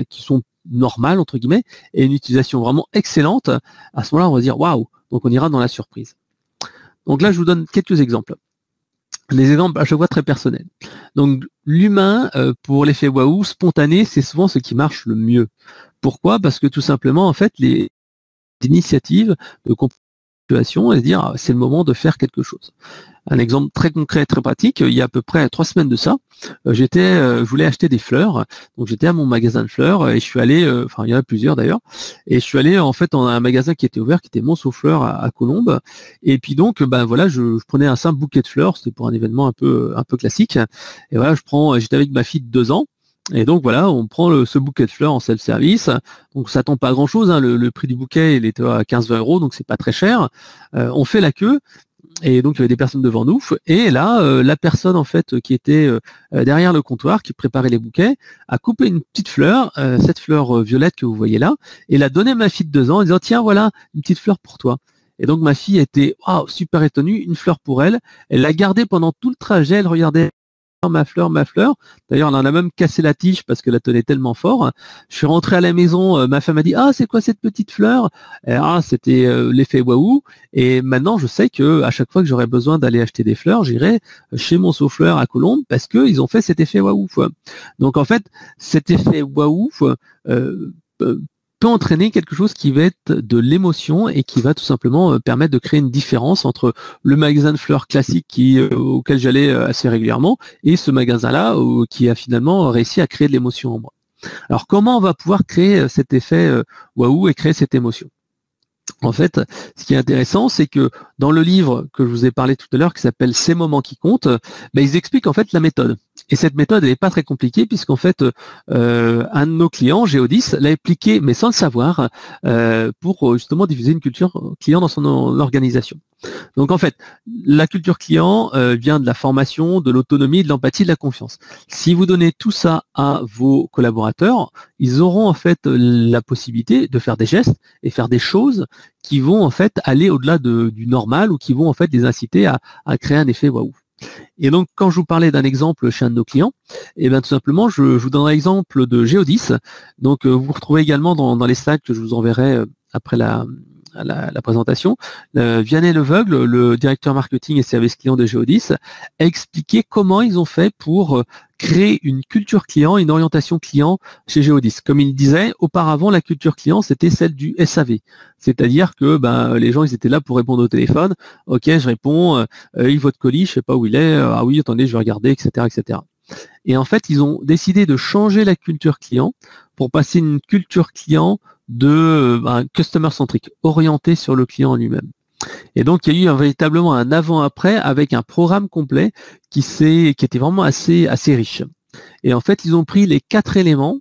qui sont normales, entre guillemets, et une utilisation vraiment excellente, à ce moment-là, on va dire waouh, donc on ira dans la surprise. Donc là, je vous donne quelques exemples. Les exemples à chaque fois très personnels. Donc l'humain, pour l'effet waouh, spontané, c'est souvent ce qui marche le mieux. Pourquoi? Parce que tout simplement, en fait, les initiatives de compréhension et se dire c'est le moment de faire quelque chose. Un exemple très concret, très pratique, il y a à peu près 3 semaines de ça, je voulais acheter des fleurs, donc j'étais à mon magasin de fleurs et je suis allé, il y en a plusieurs d'ailleurs, et je suis allé en fait dans un magasin qui était ouvert, qui était Monceau Fleurs à Colombes, et puis donc voilà, je prenais un simple bouquet de fleurs, c'était pour un événement un peu classique, et voilà, j'étais avec ma fille de 2 ans. Et donc voilà, on prend ce bouquet de fleurs en self-service. Donc ça tombe pas grand-chose, hein. Le prix du bouquet il était à 15-20 €, donc c'est pas très cher. On fait la queue. Et donc il y avait des personnes devant nous, et là la personne en fait qui était derrière le comptoir, qui préparait les bouquets, a coupé une petite fleur, cette fleur violette que vous voyez là, et l'a donnée à ma fille de 2 ans en disant tiens voilà une petite fleur pour toi. Et donc ma fille était super étonnue, une fleur pour elle. Elle l'a gardée pendant tout le trajet, elle regardait ma fleur, ma fleur. D'ailleurs, on en a même cassé la tige parce que la tenait tellement fort. Je suis rentré à la maison, ma femme a dit ah c'est quoi cette petite fleur? C'était l'effet waouh. Et maintenant, je sais que à chaque fois que j'aurai besoin d'aller acheter des fleurs, j'irai chez Monceau Fleurs à Colombes parce que ils ont fait cet effet waouh. Donc en fait, cet effet waouh peut entraîner quelque chose qui va être de l'émotion et qui va tout simplement permettre de créer une différence entre le magasin de fleurs classique auquel j'allais assez régulièrement et ce magasin-là qui a finalement réussi à créer de l'émotion en moi. Alors comment on va pouvoir créer cet effet waouh et créer cette émotion? En fait, ce qui est intéressant, c'est que dans le livre que je vous ai parlé tout à l'heure, qui s'appelle Ces moments qui comptent, ils expliquent en fait la méthode. Et cette méthode, elle n'est pas très compliquée, puisqu'en fait, un de nos clients, Géodis, l'a appliqué, mais sans le savoir, pour justement diffuser une culture client dans son organisation. Donc en fait, la culture client vient de la formation, de l'autonomie, de l'empathie, de la confiance. Si vous donnez tout ça à vos collaborateurs, ils auront en fait la possibilité de faire des gestes et faire des choses qui vont en fait aller au-delà du normal, ou qui vont en fait les inciter à créer un effet waouh. Et donc quand je vous parlais d'un exemple chez un de nos clients, tout simplement je vous donnerai l'exemple de Géodis. Donc vous retrouvez également dans les slides que je vous enverrai après la présentation, Vianney Leveugle, le directeur marketing et service client de Geodis, a expliqué comment ils ont fait pour créer une culture client, une orientation client chez Geodis. Comme il disait, auparavant, la culture client, c'était celle du SAV. C'est-à-dire que les gens, ils étaient là pour répondre au téléphone. Ok, je réponds, votre colis, je sais pas où il est, ah oui, attendez, je vais regarder, etc., etc. Et en fait, ils ont décidé de changer la culture client pour passer une culture client de customer centric, orientée sur le client lui-même. Et donc, il y a eu véritablement un avant-après avec un programme complet qui était vraiment assez riche. Et en fait, ils ont pris les 4 éléments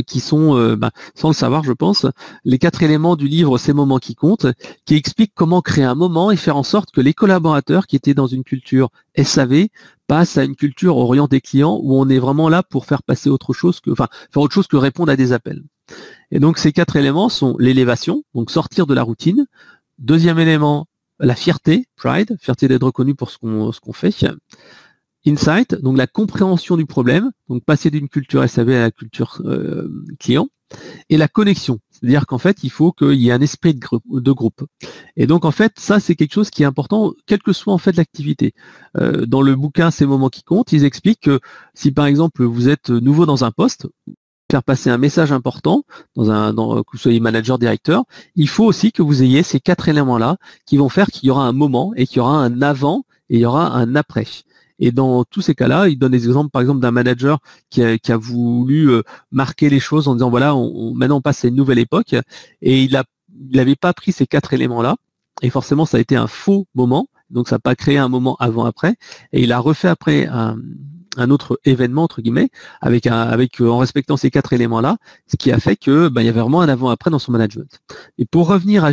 qui sont, sans le savoir, je pense, les 4 éléments du livre Ces moments qui comptent, qui expliquent comment créer un moment et faire en sorte que les collaborateurs qui étaient dans une culture SAV passent à une culture orientée client où on est vraiment là pour faire passer faire autre chose que répondre à des appels. Et donc, ces 4 éléments sont l'élévation, donc sortir de la routine. Deuxième élément, la fierté, pride, fierté d'être reconnu pour ce qu'on fait. Insight, donc la compréhension du problème, donc passer d'une culture SAV à la culture client, et la connexion, c'est-à-dire qu'en fait, il faut qu'il y ait un esprit de groupe. Et donc, en fait, ça, c'est quelque chose qui est important, quelle que soit en fait l'activité. Dans le bouquin Ces moments qui comptent, ils expliquent que si, par exemple, vous êtes nouveau dans un poste, faire passer un message important, que vous soyez manager, directeur, il faut aussi que vous ayez ces 4 éléments-là qui vont faire qu'il y aura un moment et qu'il y aura un avant et il y aura un après. Et dans tous ces cas-là, il donne des exemples, par exemple, d'un manager qui a voulu marquer les choses en disant, voilà, maintenant on passe à une nouvelle époque, et il n'avait pas pris ces 4 éléments-là, et forcément ça a été un faux moment, donc ça n'a pas créé un moment avant-après, et il a refait après un autre événement, entre guillemets, en respectant ces 4 éléments-là, ce qui a fait que il y avait vraiment un avant-après dans son management. Et pour revenir à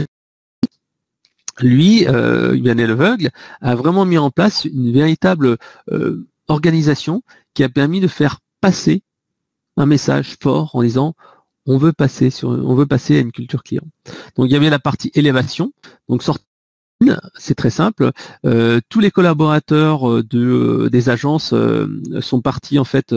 lui, Vianney Leveugle, a vraiment mis en place une véritable organisation qui a permis de faire passer un message fort en disant on veut passer à une culture client. Donc il y avait la partie élévation, donc c'est très simple. Tous les collaborateurs des agences sont partis en fait,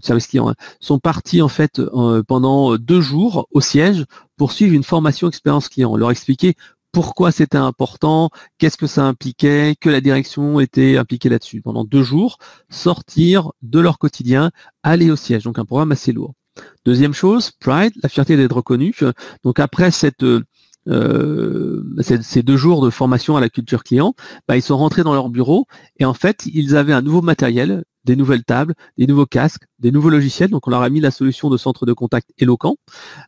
service client, sont partis en fait pendant 2 jours au siège pour suivre une formation expérience client. On leur expliquait pourquoi c'était important, qu'est-ce que ça impliquait, que la direction était impliquée là-dessus. Pendant 2 jours, sortir de leur quotidien, aller au siège. Donc un programme assez lourd. Deuxième chose, Pride, la fierté d'être reconnu. Donc après ces 2 jours de formation à la culture client, ils sont rentrés dans leur bureau et en fait, ils avaient un nouveau matériel, des nouvelles tables, des nouveaux casques, des nouveaux logiciels. Donc, on leur a mis la solution de centre de contact Eloquent.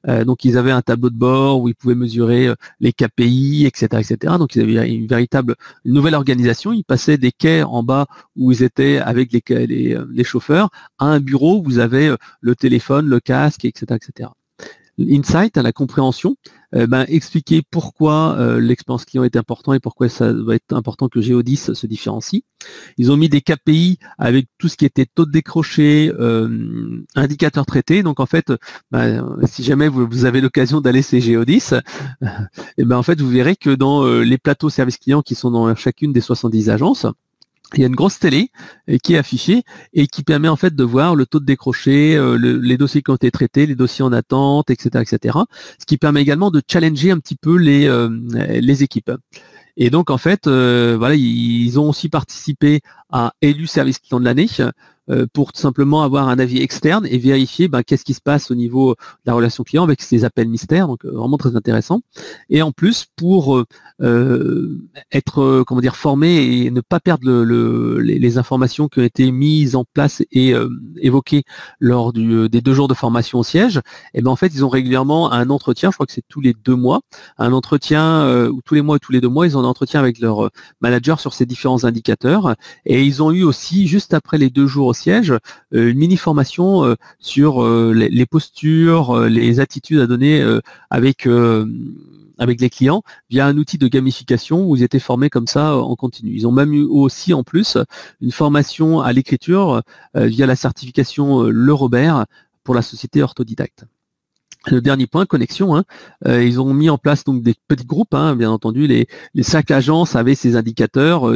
Donc, ils avaient un tableau de bord où ils pouvaient mesurer les KPI, etc., etc. Donc, ils avaient une nouvelle organisation. Ils passaient des quais en bas où ils étaient avec les chauffeurs à un bureau où vous avez le téléphone, le casque, etc., etc. Insight, à la compréhension, expliquer pourquoi l'expérience client est important et pourquoi ça va être important que Geodis se différencie. Ils ont mis des KPI avec tout ce qui était taux de décroché, indicateurs traités. Donc en fait, si jamais vous avez l'occasion d'aller chez Geodis, en fait vous verrez que dans les plateaux service client qui sont dans chacune des 70 agences, il y a une grosse télé qui est affichée et qui permet en fait de voir le taux de décroché, les dossiers qui ont été traités, les dossiers en attente, etc., etc. Ce qui permet également de challenger un petit peu les équipes. Et donc en fait, ils ont aussi participé à élu service client de l'année pour tout simplement avoir un avis externe et vérifier qu'est-ce qui se passe au niveau de la relation client avec ces appels mystères, donc vraiment très intéressant. Et en plus, pour être formé et ne pas perdre les informations qui ont été mises en place et évoquées lors des 2 jours de formation au siège, en fait, ils ont régulièrement un entretien, je crois que c'est tous les 2 mois, un entretien, ou tous les mois ou tous les 2 mois, ils ont un entretien avec leur manager sur ces différents indicateurs. Et ils ont eu aussi, juste après les 2 jours au siège, une mini-formation sur les postures, les attitudes à donner avec les clients via un outil de gamification où ils étaient formés comme ça en continu. Ils ont même eu aussi en plus une formation à l'écriture via la certification Le Robert pour la société Orthodidacte. Le dernier point, connexion. Ils ont mis en place donc des petits groupes, bien entendu. Chaque agence avait ses indicateurs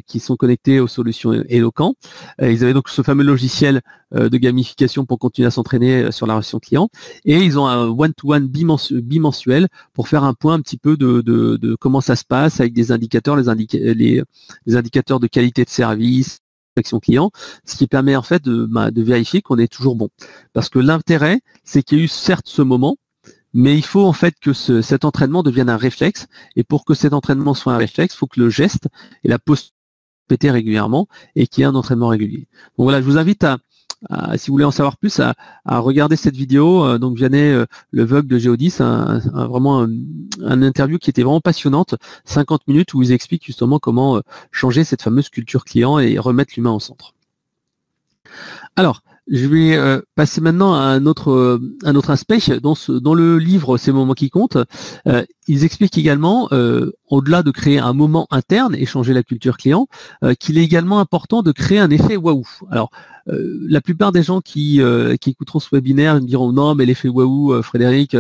qui sont connectés aux solutions Eloquent. Ils avaient donc ce fameux logiciel de gamification pour continuer à s'entraîner sur la relation client. Et ils ont un one-to-one bimensuel pour faire un point un petit peu de comment ça se passe avec des indicateurs, les indicateurs de qualité de service, action client, ce qui permet en fait de vérifier qu'on est toujours bon. Parce que l'intérêt, c'est qu'il y a eu certes ce moment, mais il faut en fait que cet entraînement devienne un réflexe. Et pour que cet entraînement soit un réflexe, il faut que le geste et la posture répétée régulièrement et qu'il y ait un entraînement régulier. Donc voilà, je vous invite si vous voulez en savoir plus, à regarder cette vidéo. Donc Vianney Le Vogue de Géodis, vraiment un interview qui était vraiment passionnante, 50 minutes où ils expliquent justement comment changer cette fameuse culture client et remettre l'humain au centre. Alors, je vais passer maintenant à un autre aspect. Dans le livre Ces moments qui comptent, ils expliquent également, au-delà de créer un moment interne et changer la culture client, qu'il est également important de créer un effet waouh. Alors, la plupart des gens qui écouteront ce webinaire me diront non, mais l'effet waouh, Frédéric,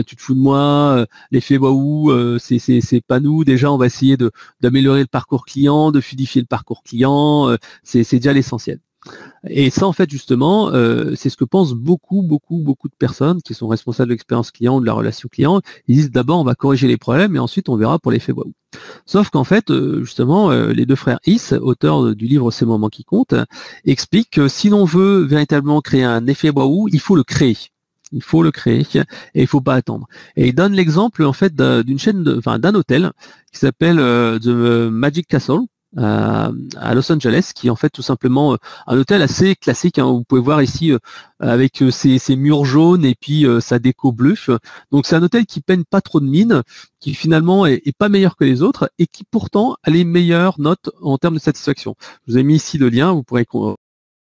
tu te fous de moi, l'effet waouh, c'est pas nous. Déjà, on va essayer d'améliorer le parcours client, de fluidifier le parcours client, c'est déjà l'essentiel. Et ça, en fait, justement, c'est ce que pensent beaucoup de personnes qui sont responsables de l'expérience client ou de la relation client. Ils disent d'abord, on va corriger les problèmes et ensuite, on verra pour l'effet waouh. Sauf qu'en fait, justement, les deux frères Is, auteurs du livre Ces moments qui comptent, expliquent que si l'on veut véritablement créer un effet waouh, il faut le créer. Il faut le créer et il faut pas attendre. Et il donne l'exemple, en fait, d'une chaîne, d'un hôtel qui s'appelle The Magic Castle, à Los Angeles, qui est en fait tout simplement un hôtel assez classique. Vous pouvez voir ici avec ses murs jaunes et puis sa déco bleue. Donc c'est un hôtel qui peine pas trop de mine, qui finalement est pas meilleur que les autres et qui pourtant a les meilleures notes en termes de satisfaction. Je vous ai mis ici le lien, vous pourrez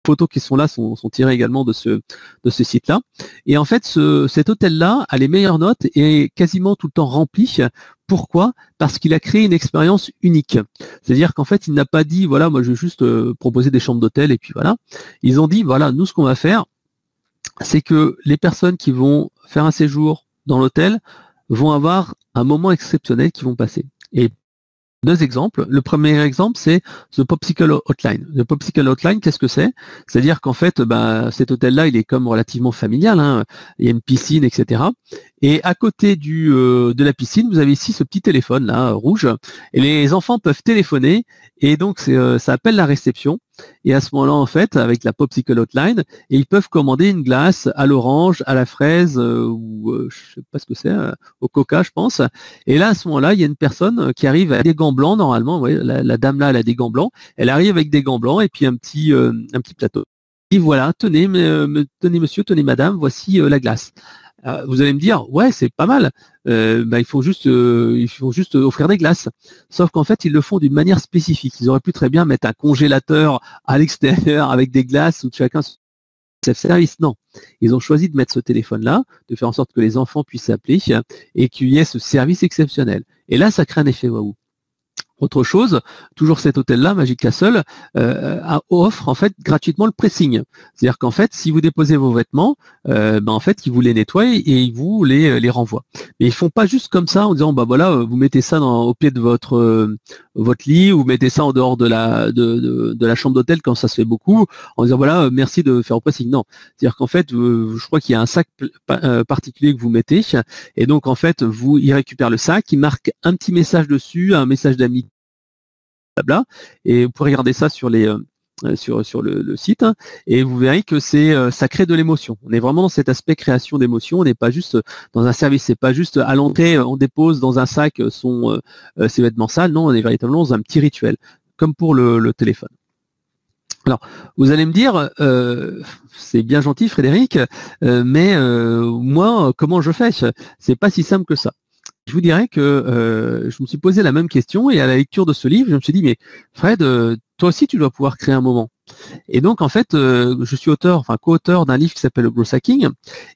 photos qui sont là sont tirées également de ce site-là. Et en fait, cet hôtel-là a les meilleures notes et est quasiment tout le temps rempli. Pourquoi? Parce qu'il a créé une expérience unique. C'est-à-dire qu'en fait, il n'a pas dit, voilà, moi je vais juste proposer des chambres d'hôtel et puis voilà. Ils ont dit, voilà, nous ce qu'on va faire, c'est que les personnes qui vont faire un séjour dans l'hôtel vont avoir un moment exceptionnel qu'ils vont passer. Et deux exemples. Le premier exemple, c'est The Popsicle Hotline. The Popsicle Hotline, qu'est-ce que c'est? C'est-à-dire qu'en fait, cet hôtel-là, il est comme relativement familial. Il y a une piscine, etc. Et à côté de la piscine, vous avez ici ce petit téléphone là rouge. Et les enfants peuvent téléphoner. Et donc, ça appelle la réception. Et à ce moment-là, en fait, avec la Popsicle Hotline, et ils peuvent commander une glace à l'orange, à la fraise, ou je sais pas ce que c'est, au coca, je pense. Et là, à ce moment-là, il y a une personne qui arrive avec des gants blancs, normalement. Vous voyez, la dame là, elle a des gants blancs. Elle arrive avec des gants blancs et puis un petit plateau. Et voilà, tenez monsieur, tenez madame, voici la glace. Vous allez me dire, ouais, c'est pas mal. Il faut juste offrir des glaces. Sauf qu'en fait, ils le font d'une manière spécifique. Ils auraient pu très bien mettre un congélateur à l'extérieur avec des glaces où chacun self-service. Non, ils ont choisi de mettre ce téléphone-là, de faire en sorte que les enfants puissent appeler et qu'il y ait ce service exceptionnel. Et là, ça crée un effet waouh. Autre chose, toujours cet hôtel-là, Magic Castle, offre en fait gratuitement le pressing. C'est-à-dire qu'en fait, si vous déposez vos vêtements, en fait, ils vous les nettoient et ils vous les renvoient. Mais ils font pas juste comme ça en disant voilà, vous mettez ça au pied de votre lit, ou vous mettez ça en dehors de la chambre d'hôtel quand ça se fait beaucoup, en disant voilà, merci de faire au pressing. Non, c'est-à-dire qu'en fait, je crois qu'il y a un sac particulier que vous mettez, et donc en fait, il récupère le sac, il marque un petit message dessus, un message d'amitié, et vous pouvez regarder ça sur le site, et vous verrez que ça crée de l'émotion. On est vraiment dans cet aspect création d'émotion. On n'est pas juste dans un service, c'est pas juste à l'entrée on dépose dans un sac ses vêtements sales. Non, on est véritablement dans un petit rituel, comme pour le téléphone. Alors, vous allez me dire, c'est bien gentil Frédéric, mais moi, comment je fais? C'est pas si simple que ça. Je vous dirais que je me suis posé la même question, et à la lecture de ce livre, je me suis dit, mais Fred, toi aussi tu dois pouvoir créer un moment. Et donc en fait, je suis co-auteur d'un livre qui s'appelle le Growth Hacking,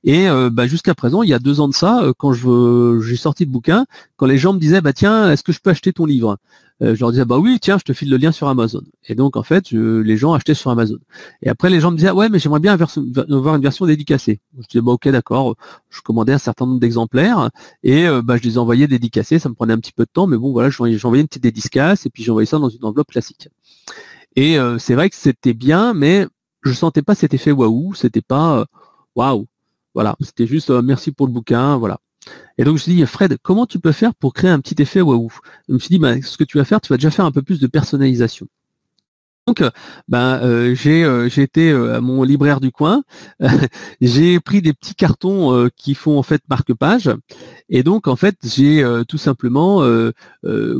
et jusqu'à présent, il y a 2 ans de ça, quand j'ai sorti le bouquin, quand les gens me disaient tiens, est-ce que je peux acheter ton livre? je leur disais bah oui tiens je te file le lien sur Amazon. Et donc en fait les gens achetaient sur Amazon. Et après les gens me disaient ouais mais j'aimerais bien avoir une version dédicacée. Je disais bah ok d'accord, je commandais un certain nombre d'exemplaires et je les envoyais dédicacés, ça me prenait un petit peu de temps mais bon voilà j'envoyais une petite dédicace et puis j'envoyais ça dans une enveloppe classique. Et c'est vrai que c'était bien mais je sentais pas cet effet waouh, c'était pas waouh, voilà, c'était juste merci pour le bouquin, voilà. Et donc je me suis dit, Fred, comment tu peux faire pour créer un petit effet waouh? Je me suis dit, ce que tu vas faire, tu vas déjà faire un peu plus de personnalisation. Donc, j'ai été à mon libraire du coin, j'ai pris des petits cartons qui font en fait marque-page, et donc en fait j'ai tout simplement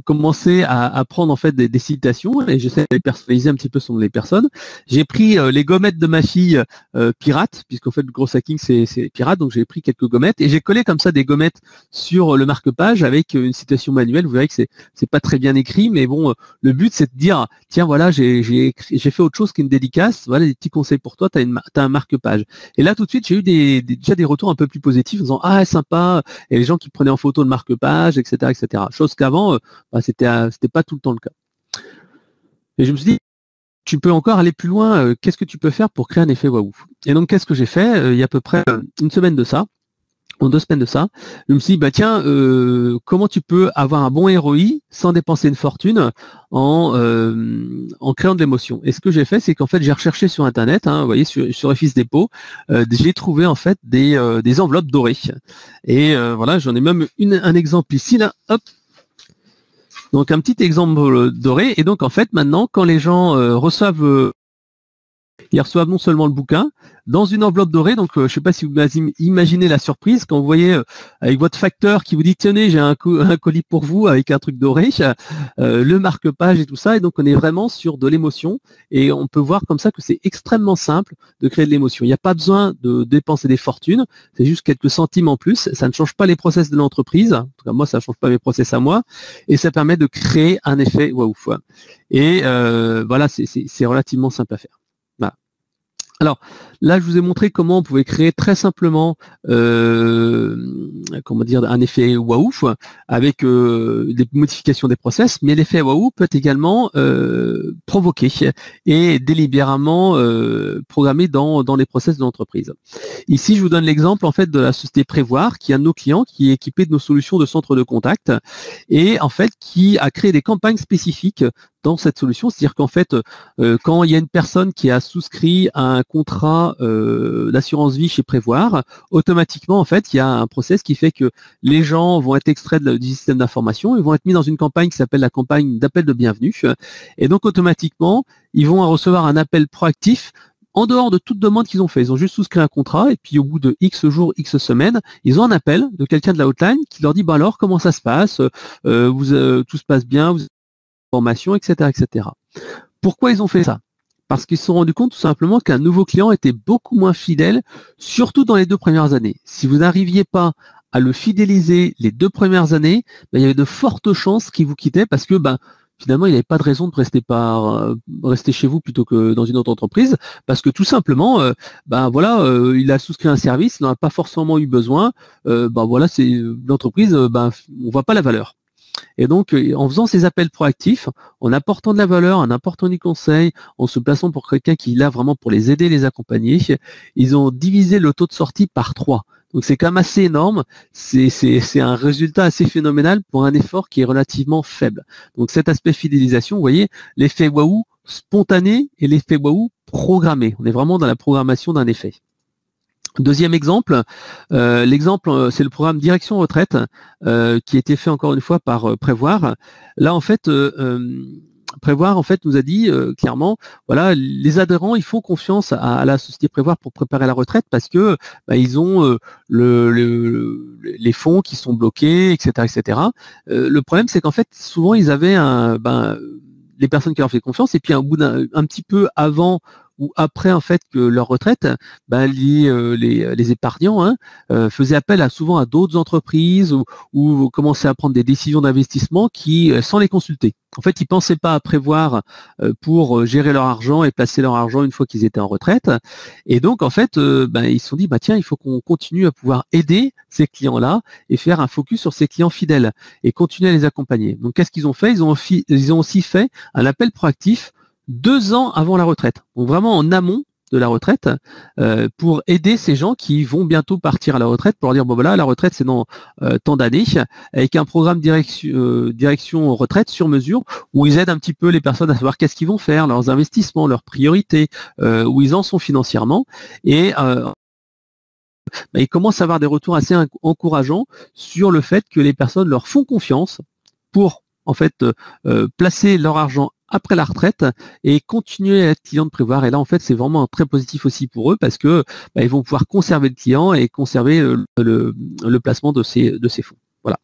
commencé à prendre en fait des citations et j'essaie de les personnaliser un petit peu selon les personnes. J'ai pris les gommettes de ma fille pirate, puisqu'en fait le gros hacking c'est pirate, donc j'ai pris quelques gommettes et j'ai collé comme ça des gommettes sur le marque-page avec une citation manuelle. Vous verrez que c'est pas très bien écrit, mais bon, le but c'est de dire tiens voilà j'ai fait autre chose qu'une dédicace, voilà des petits conseils pour toi, t'as un marque-page. Et là tout de suite j'ai eu déjà des retours un peu plus positifs en disant ah sympa, et les gens qui prenaient en photo le marque-page, etc., etc. Chose qu'avant c'était pas tout le temps le cas. Et je me suis dit tu peux encore aller plus loin, qu'est-ce que tu peux faire pour créer un effet waouh? Et donc qu'est-ce que j'ai fait il y a à peu près une semaine de ça, en 2 semaines de ça, je me suis dit, bah tiens, comment tu peux avoir un bon ROI sans dépenser une fortune en créant de l'émotion. Et ce que j'ai fait, c'est qu'en fait, j'ai recherché sur Internet, vous voyez, sur Office Depot, j'ai trouvé en fait des enveloppes dorées. Et voilà, j'en ai même un exemple ici, là, hop. Donc un petit exemple doré. Et donc en fait, maintenant, quand les gens ils reçoivent non seulement le bouquin, dans une enveloppe dorée, donc je ne sais pas si vous imaginez la surprise quand vous voyez avec votre facteur qui vous dit tenez j'ai un colis pour vous avec un truc doré, le marque-page et tout ça, et donc on est vraiment sur de l'émotion et on peut voir comme ça que c'est extrêmement simple de créer de l'émotion. Il n'y a pas besoin de dépenser des fortunes, c'est juste quelques centimes en plus, ça ne change pas les process de l'entreprise, en tout cas moi ça ne change pas mes process à moi, et ça permet de créer un effet waouh. Et voilà, c'est relativement simple à faire. Voilà. Alors là, je vous ai montré comment on pouvait créer très simplement un effet waouh avec des modifications des process, mais l'effet waouh peut être également provoqué et délibérément programmé dans les process de l'entreprise. Ici, je vous donne l'exemple en fait de la société Prévoir, qui est un de nos clients, qui est équipé de nos solutions de centre de contact et en fait qui a créé des campagnes spécifiques dans cette solution, c'est-à-dire qu'en fait, quand il y a une personne qui a souscrit à un contrat d'assurance vie chez Prévoir, automatiquement, en fait, il y a un process qui fait que les gens vont être extraits du système d'information, ils vont être mis dans une campagne qui s'appelle la campagne d'appel de bienvenue, et donc automatiquement, ils vont recevoir un appel proactif en dehors de toute demande qu'ils ont fait. Ils ont juste souscrit un contrat et puis au bout de X jours, X semaines, ils ont un appel de quelqu'un de la hotline qui leur dit bah alors comment ça se passe, tout se passe bien, vous avez des informations, etc., etc. Pourquoi ils ont fait ça? Parce qu'ils se sont rendus compte tout simplement qu'un nouveau client était beaucoup moins fidèle, surtout dans les 2 premières années. Si vous n'arriviez pas à le fidéliser les 2 premières années, il y avait de fortes chances qu'il vous quittait parce que finalement, il n'avait pas de raison de rester chez vous plutôt que dans une autre entreprise, parce que tout simplement, il a souscrit un service, il n'en a pas forcément eu besoin. C'est l'entreprise, on voit pas la valeur. Et donc, en faisant ces appels proactifs, en apportant de la valeur, en apportant du conseil, en se plaçant pour quelqu'un qui est là vraiment pour les aider, les accompagner, ils ont divisé le taux de sortie par 3. Donc c'est quand même assez énorme, c'est un résultat assez phénoménal pour un effort qui est relativement faible. Donc cet aspect fidélisation, vous voyez, l'effet waouh spontané et l'effet waouh programmé. On est vraiment dans la programmation d'un effet. Deuxième exemple, l'exemple c'est le programme Direction Retraite qui a été fait encore une fois par Prévoir. Là en fait, Prévoir en fait nous a dit clairement, voilà, les adhérents ils font confiance à la société Prévoir pour préparer la retraite parce que ils ont les fonds qui sont bloqués, etc., etc. Le problème c'est qu'en fait souvent ils avaient les personnes qui leur fait confiance et puis un petit peu avant où après en fait que leur retraite, les épargnants faisaient appel souvent à d'autres entreprises ou commençaient à prendre des décisions d'investissement qui sans les consulter. En fait, ils pensaient pas à prévoir pour gérer leur argent et placer leur argent une fois qu'ils étaient en retraite. Et donc, en fait, ils se sont dit, tiens, il faut qu'on continue à pouvoir aider ces clients-là et faire un focus sur ces clients fidèles et continuer à les accompagner. Donc, qu'est-ce qu'ils ont fait? Ils ont aussi fait un appel proactif 2 ans avant la retraite. Donc, vraiment en amont de la retraite pour aider ces gens qui vont bientôt partir à la retraite, pour leur dire, bon voilà, la retraite c'est dans tant d'années, avec un programme direction retraite sur mesure, où ils aident un petit peu les personnes à savoir qu'est-ce qu'ils vont faire, leurs investissements, leurs priorités, où ils en sont financièrement, et ils commencent à avoir des retours assez encourageants sur le fait que les personnes leur font confiance pour en fait placer leur argent après la retraite et continuer à être client de prévoir. Et là, en fait, c'est vraiment très positif aussi pour eux parce que ils vont pouvoir conserver le client et conserver le placement de ces fonds. Voilà.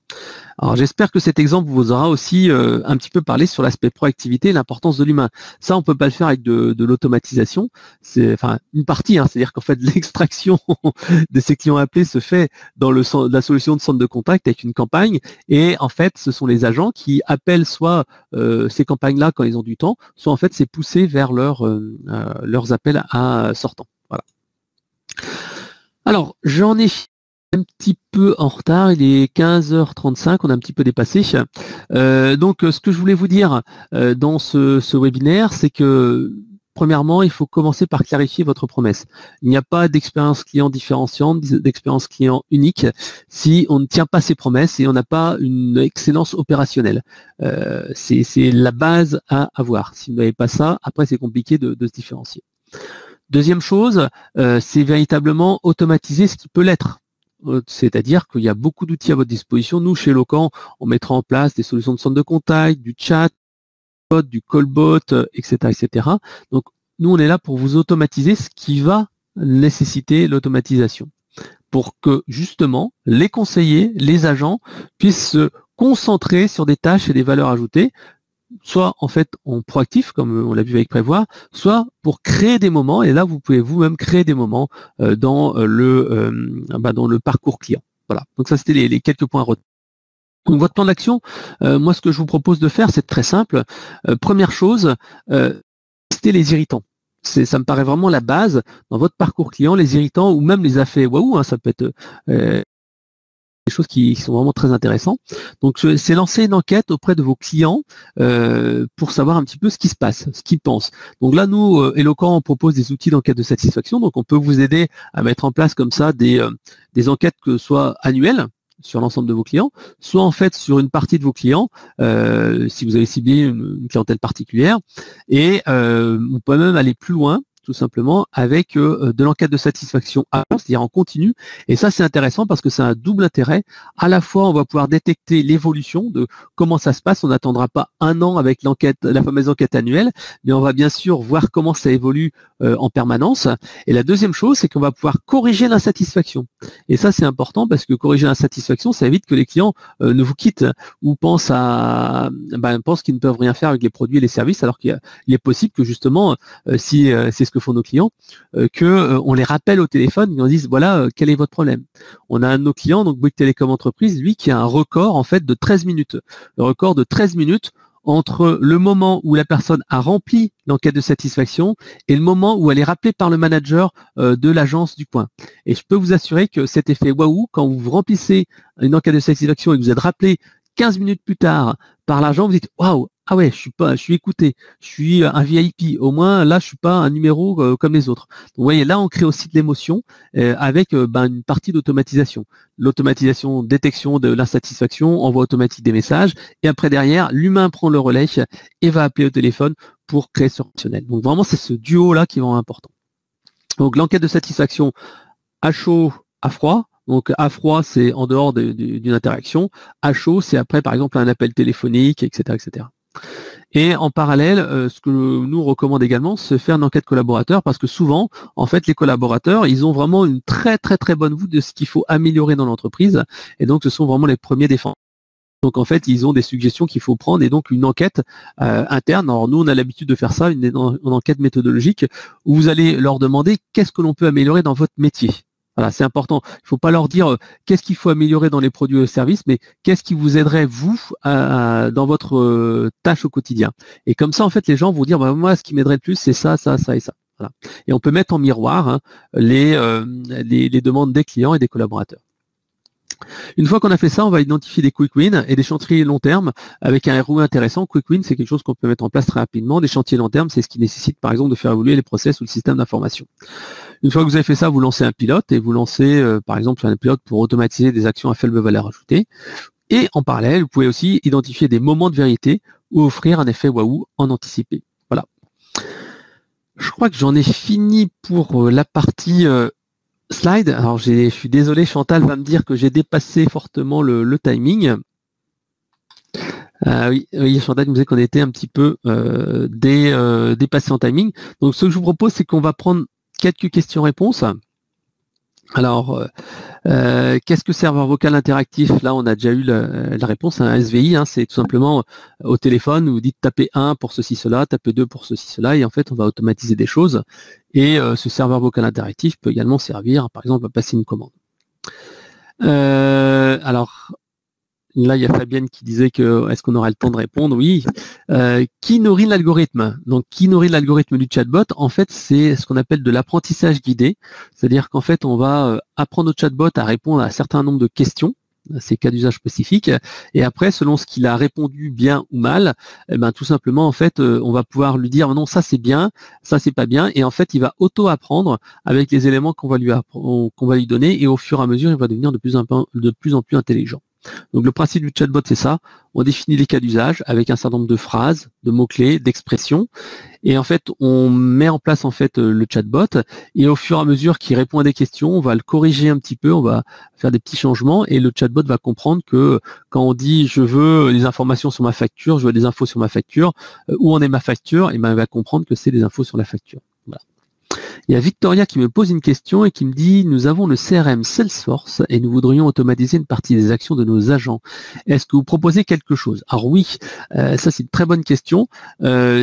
Alors j'espère que cet exemple vous aura aussi un petit peu parlé sur l'aspect proactivité et l'importance de l'humain. Ça, on peut pas le faire avec de l'automatisation. C'est une partie, c'est-à-dire qu'en fait l'extraction de ces clients appelés se fait dans la solution de centre de contact avec une campagne. Et en fait, ce sont les agents qui appellent soit ces campagnes-là quand ils ont du temps, soit en fait c'est poussé vers leurs appels à sortants. Voilà. Alors j'en ai un petit peu en retard, il est 15h35, on a un petit peu dépassé. Donc ce que je voulais vous dire dans ce webinaire, c'est que premièrement, il faut commencer par clarifier votre promesse. Il n'y a pas d'expérience client différenciante, d'expérience client unique si on ne tient pas ses promesses et on n'a pas une excellence opérationnelle. C'est la base à avoir. Si vous n'avez pas ça, après c'est compliqué de se différencier. Deuxième chose, c'est véritablement automatiser ce qui peut l'être. C'est-à-dire qu'il y a beaucoup d'outils à votre disposition. Nous, chez Locan, on mettra en place des solutions de centre de contact, du chat, du callbot, etc., etc. Donc, nous, on est là pour vous automatiser ce qui va nécessiter l'automatisation, pour que justement les conseillers, les agents puissent se concentrer sur des tâches et des valeurs ajoutées, soit en fait en proactif, comme on l'a vu avec Prévoir, soit pour créer des moments, et là vous pouvez vous-même créer des moments dans le parcours client. Voilà, donc ça c'était les quelques points à retenir. Donc votre plan d'action, moi ce que je vous propose de faire, c'est très simple. Première chose, tester les irritants. Ça me paraît vraiment la base dans votre parcours client, les irritants ou même les effets waouh, ça peut être des choses qui sont vraiment très intéressantes. Donc c'est lancer une enquête auprès de vos clients pour savoir un petit peu ce qui se passe, ce qu'ils pensent. Donc là, nous, Eloquent, on propose des outils d'enquête de satisfaction. Donc on peut vous aider à mettre en place comme ça des enquêtes que soit annuelles sur l'ensemble de vos clients, soit en fait sur une partie de vos clients, si vous avez ciblé une clientèle particulière. Et on peut même aller plus loin, tout simplement, avec de l'enquête de satisfaction avant, c'est-à-dire en continu. Et ça, c'est intéressant parce que c'est un double intérêt. À la fois, on va pouvoir détecter l'évolution de comment ça se passe. On n'attendra pas un an avec l'enquête, la fameuse enquête annuelle, mais on va bien sûr voir comment ça évolue en permanence. Et la deuxième chose, c'est qu'on va pouvoir corriger l'insatisfaction. Et ça, c'est important parce que corriger l'insatisfaction, ça évite que les clients ne vous quittent ou pensent qu'ils ne peuvent rien faire avec les produits et les services, alors qu'il est possible que justement, si c'est ce que font nos clients, on les rappelle au téléphone et on dise voilà quel est votre problème. On a un de nos clients, donc Bouygues Télécom Entreprise, lui qui a un record en fait de 13 minutes. Le record de 13 minutes entre le moment où la personne a rempli l'enquête de satisfaction et le moment où elle est rappelée par le manager de l'agence du coin. Et je peux vous assurer que cet effet waouh, quand vous remplissez une enquête de satisfaction et que vous êtes rappelé 15 minutes plus tard par l'agent, vous dites waouh, ah ouais, je suis écouté, je suis un VIP. Au moins, là, je suis pas un numéro comme les autres. Donc, vous voyez, là, on crée aussi de l'émotion avec une partie d'automatisation. L'automatisation, détection de l'insatisfaction, envoi automatique des messages. Et après, derrière, l'humain prend le relais et va appeler au téléphone pour créer ce relationnel. Donc, vraiment, c'est ce duo-là qui est vraiment important. Donc, l'enquête de satisfaction à chaud, à froid. Donc à froid, c'est en dehors d'une interaction. À chaud, c'est après, par exemple, un appel téléphonique, etc., etc. Et en parallèle, ce que nous recommande également, c'est faire une enquête collaborateur parce que souvent, en fait, les collaborateurs, ils ont vraiment une très très très bonne vue de ce qu'il faut améliorer dans l'entreprise et donc ce sont vraiment les premiers défenseurs. Donc en fait, ils ont des suggestions qu'il faut prendre et donc une enquête interne. Alors nous, on a l'habitude de faire ça, une enquête méthodologique où vous allez leur demander qu'est-ce que l'on peut améliorer dans votre métier. Voilà, c'est important. Il ne faut pas leur dire qu'est-ce qu'il faut améliorer dans les produits et services, mais qu'est-ce qui vous aiderait vous dans votre tâche au quotidien. Et comme ça, en fait, les gens vont dire bah, moi, ce qui m'aiderait le plus, c'est ça, ça, ça et ça. Voilà. Et on peut mettre en miroir les demandes des clients et des collaborateurs. Une fois qu'on a fait ça, on va identifier des quick wins et des chantiers long terme avec un ROI intéressant. Quick win, c'est quelque chose qu'on peut mettre en place très rapidement. Des chantiers long terme, c'est ce qui nécessite par exemple de faire évoluer les process ou le système d'information. Une fois que vous avez fait ça, vous lancez un pilote et vous lancez par exemple un pilote pour automatiser des actions à faible valeur ajoutée. Et en parallèle, vous pouvez aussi identifier des moments de vérité ou offrir un effet waouh en anticipé. Voilà. Je crois que j'en ai fini pour la partie slide. Alors je suis désolé, Chantal va me dire que j'ai dépassé fortement le timing. Oui, Chantal nous disait qu'on était un petit peu dépassé en timing. Donc ce que je vous propose, c'est qu'on va prendre quelques questions-réponses. Alors, qu'est-ce que serveur vocal interactif? Là, on a déjà eu la réponse. Un SVI, c'est tout simplement au téléphone, vous dites tapez 1 pour ceci, cela, tapez 2 pour ceci, cela, et en fait, on va automatiser des choses. Et ce serveur vocal interactif peut également servir, par exemple, à passer une commande. Alors, là, il y a Fabienne qui disait que est-ce qu'on aura le temps de répondre? Oui. Qui nourrit l'algorithme? Donc, qui nourrit l'algorithme du chatbot? En fait, c'est ce qu'on appelle de l'apprentissage guidé. C'est-à-dire qu'en fait, on va apprendre au chatbot à répondre à un certain nombre de questions, ces cas d'usage spécifiques. Et après, selon ce qu'il a répondu bien ou mal, tout simplement, en fait, on va pouvoir lui dire non, ça c'est bien, ça c'est pas bien. Et en fait, il va auto-apprendre avec les éléments qu'on va lui donner. Et au fur et à mesure, il va devenir de plus en plus intelligent. Donc le principe du chatbot, c'est ça. On définit les cas d'usage avec un certain nombre de phrases, de mots-clés, d'expressions. Et en fait, on met en place en fait le chatbot. Et au fur et à mesure qu'il répond à des questions, on va le corriger un petit peu, on va faire des petits changements. Et le chatbot va comprendre que quand on dit je veux des informations sur ma facture, je veux des infos sur ma facture, où en est ma facture, et il va comprendre que c'est des infos sur la facture. Voilà. Il y a Victoria qui me pose une question et qui me dit nous avons le CRM Salesforce et nous voudrions automatiser une partie des actions de nos agents. Est-ce que vous proposez quelque chose? Alors oui, ça c'est une très bonne question.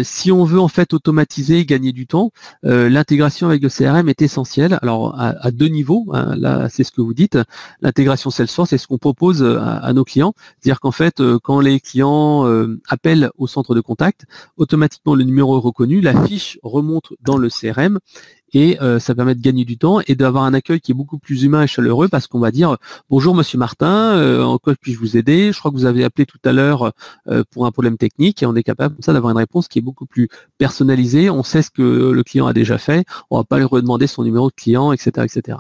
Si on veut en fait automatiser, gagner du temps, l'intégration avec le CRM est essentielle. Alors à deux niveaux, là c'est ce que vous dites. L'intégration Salesforce, c'est ce qu'on propose à nos clients. C'est-à-dire qu'en fait, quand les clients appellent au centre de contact, automatiquement le numéro est reconnu, la fiche remonte dans le CRM. Et ça permet de gagner du temps et d'avoir un accueil qui est beaucoup plus humain et chaleureux parce qu'on va dire bonjour monsieur Martin, en quoi puis-je vous aider? Je crois que vous avez appelé tout à l'heure pour un problème technique et on est capable comme ça d'avoir une réponse qui est beaucoup plus personnalisée. On sait ce que le client a déjà fait, on va pas lui redemander son numéro de client, etc., etc.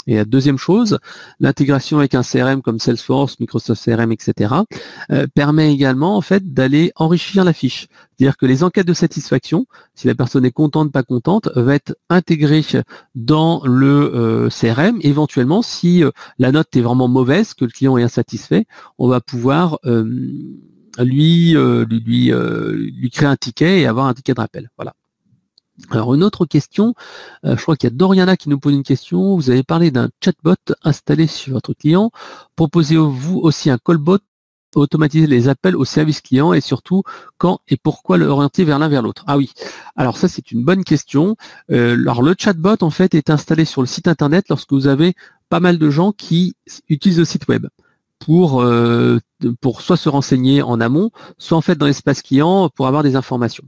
Et la deuxième chose, l'intégration avec un CRM comme Salesforce, Microsoft CRM, etc., permet également en fait d'aller enrichir la fiche. C'est-à-dire que les enquêtes de satisfaction, si la personne est contente, pas contente, va être intégrée dans le CRM. Éventuellement, si la note est vraiment mauvaise, que le client est insatisfait, on va pouvoir lui créer un ticket et avoir un ticket de rappel. Voilà. Alors une autre question, je crois qu'il y a Doriana qui nous pose une question. Vous avez parlé d'un chatbot installé sur votre client. Proposez-vous aussi un callbot pour automatiser les appels au service client et surtout quand et pourquoi l'orienter vers l'un vers l'autre? Ah oui, alors ça c'est une bonne question. Alors le chatbot en fait est installé sur le site internet lorsque vous avez pas mal de gens qui utilisent le site web pour soit se renseigner en amont, soit en fait dans l'espace client pour avoir des informations.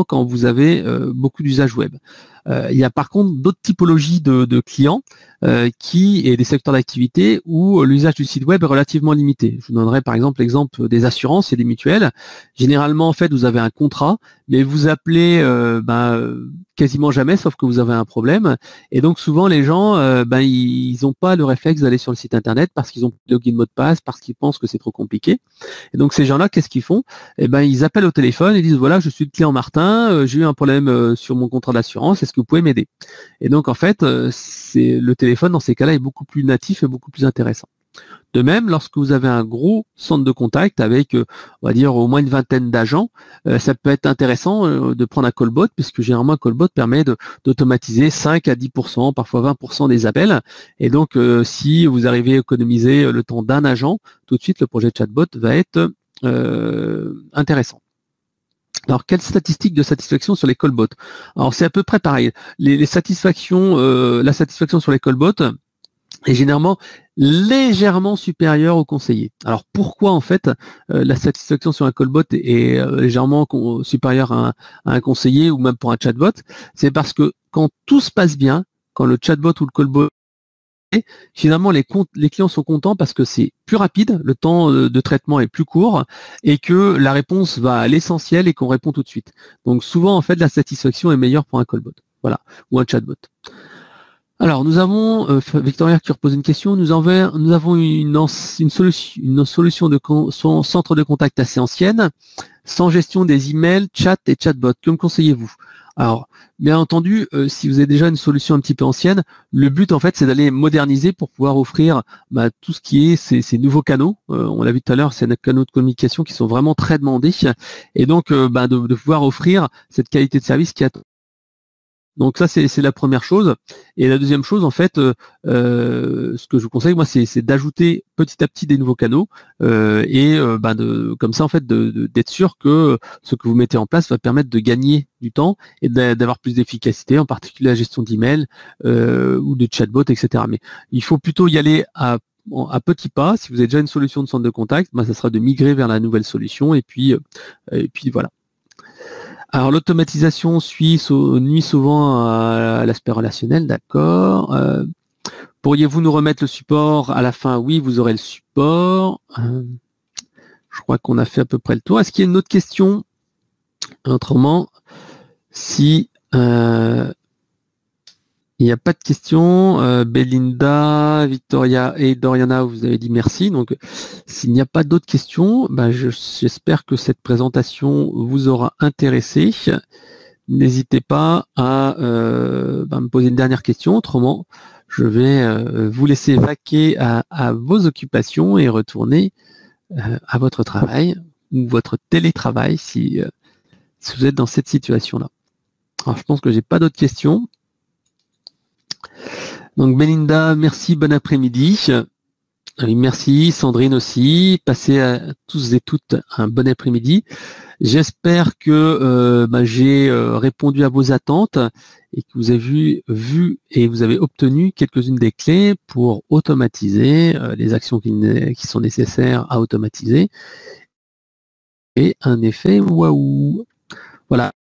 Quand vous avez beaucoup d'usages web. Il y a par contre d'autres typologies de clients et des secteurs d'activité où l'usage du site web est relativement limité. Je vous donnerai par exemple l'exemple des assurances et des mutuelles. Généralement, en fait, vous avez un contrat, mais vous appelez quasiment jamais, sauf que vous avez un problème. Et donc souvent, les gens, ils n'ont pas le réflexe d'aller sur le site internet parce qu'ils ont le login mot de passe, parce qu'ils pensent que c'est trop compliqué. Et donc ces gens-là, qu'est-ce qu'ils font? Ils appellent au téléphone et disent voilà, je suis le client Martin, j'ai eu un problème sur mon contrat d'assurance, est-ce que vous pouvez m'aider? Et donc en fait, le téléphone dans ces cas-là est beaucoup plus natif et beaucoup plus intéressant. De même, lorsque vous avez un gros centre de contact avec, on va dire, au moins une vingtaine d'agents, ça peut être intéressant de prendre un callbot, puisque généralement un callbot permet d'automatiser 5 à 10%, parfois 20% des appels. Et donc, si vous arrivez à économiser le temps d'un agent, tout de suite, le projet chatbot va être intéressant. Alors, quelles statistiques de satisfaction sur les callbots? Alors, c'est à peu près pareil. Les satisfactions, la satisfaction sur les callbots est généralement légèrement supérieure aux conseillers. Alors, pourquoi en fait la satisfaction sur un callbot est légèrement supérieure à un conseiller ou même pour un chatbot? C'est parce que quand tout se passe bien, quand le chatbot ou le callbot, finalement, les clients sont contents parce que c'est plus rapide, le temps de traitement est plus court et que la réponse va à l'essentiel et qu'on répond tout de suite. Donc souvent, en fait, la satisfaction est meilleure pour un callbot, voilà, ou un chatbot. Alors, nous avons, Victoria qui repose une question, nous avons une solution de centre de contact assez ancienne, sans gestion des emails, chat et chatbot. Que me conseillez-vous? Alors, bien entendu, si vous avez déjà une solution un petit peu ancienne, le but en fait c'est d'aller moderniser pour pouvoir offrir tout ce qui est ces nouveaux canaux. On l'a vu tout à l'heure, c'est des canaux de communication qui sont vraiment très demandés, et donc de pouvoir offrir cette qualité de service qui est. Donc ça, c'est la première chose. Et la deuxième chose, en fait, ce que je vous conseille, moi, c'est d'ajouter petit à petit des nouveaux canaux comme ça, en fait, d'être sûr que ce que vous mettez en place va permettre de gagner du temps et d'avoir plus d'efficacité, en particulier la gestion d'email ou de chatbot, etc. Mais il faut plutôt y aller à petits pas. Si vous avez déjà une solution de centre de contact, ça sera de migrer vers la nouvelle solution et puis voilà. Alors l'automatisation nuit souvent à l'aspect relationnel, d'accord. Pourriez-vous nous remettre le support à la fin? Oui, vous aurez le support. Je crois qu'on a fait à peu près le tour. Est-ce qu'il y a une autre question? Autrement, si il n'y a pas de questions, Belinda, Victoria et Doriana, vous avez dit merci. Donc, s'il n'y a pas d'autres questions, j'espère que cette présentation vous aura intéressé. N'hésitez pas à me poser une dernière question. Autrement, je vais vous laisser vaquer à vos occupations et retourner à votre travail ou votre télétravail si vous êtes dans cette situation-là. Alors, je pense que j'ai pas d'autres questions. Donc Belinda, merci, bon après-midi. Merci, Sandrine aussi. Passez à tous et toutes un bon après-midi. J'espère que j'ai répondu à vos attentes et que vous avez vu et vous avez obtenu quelques-unes des clés pour automatiser les actions qui sont nécessaires à automatiser et un effet waouh. Voilà.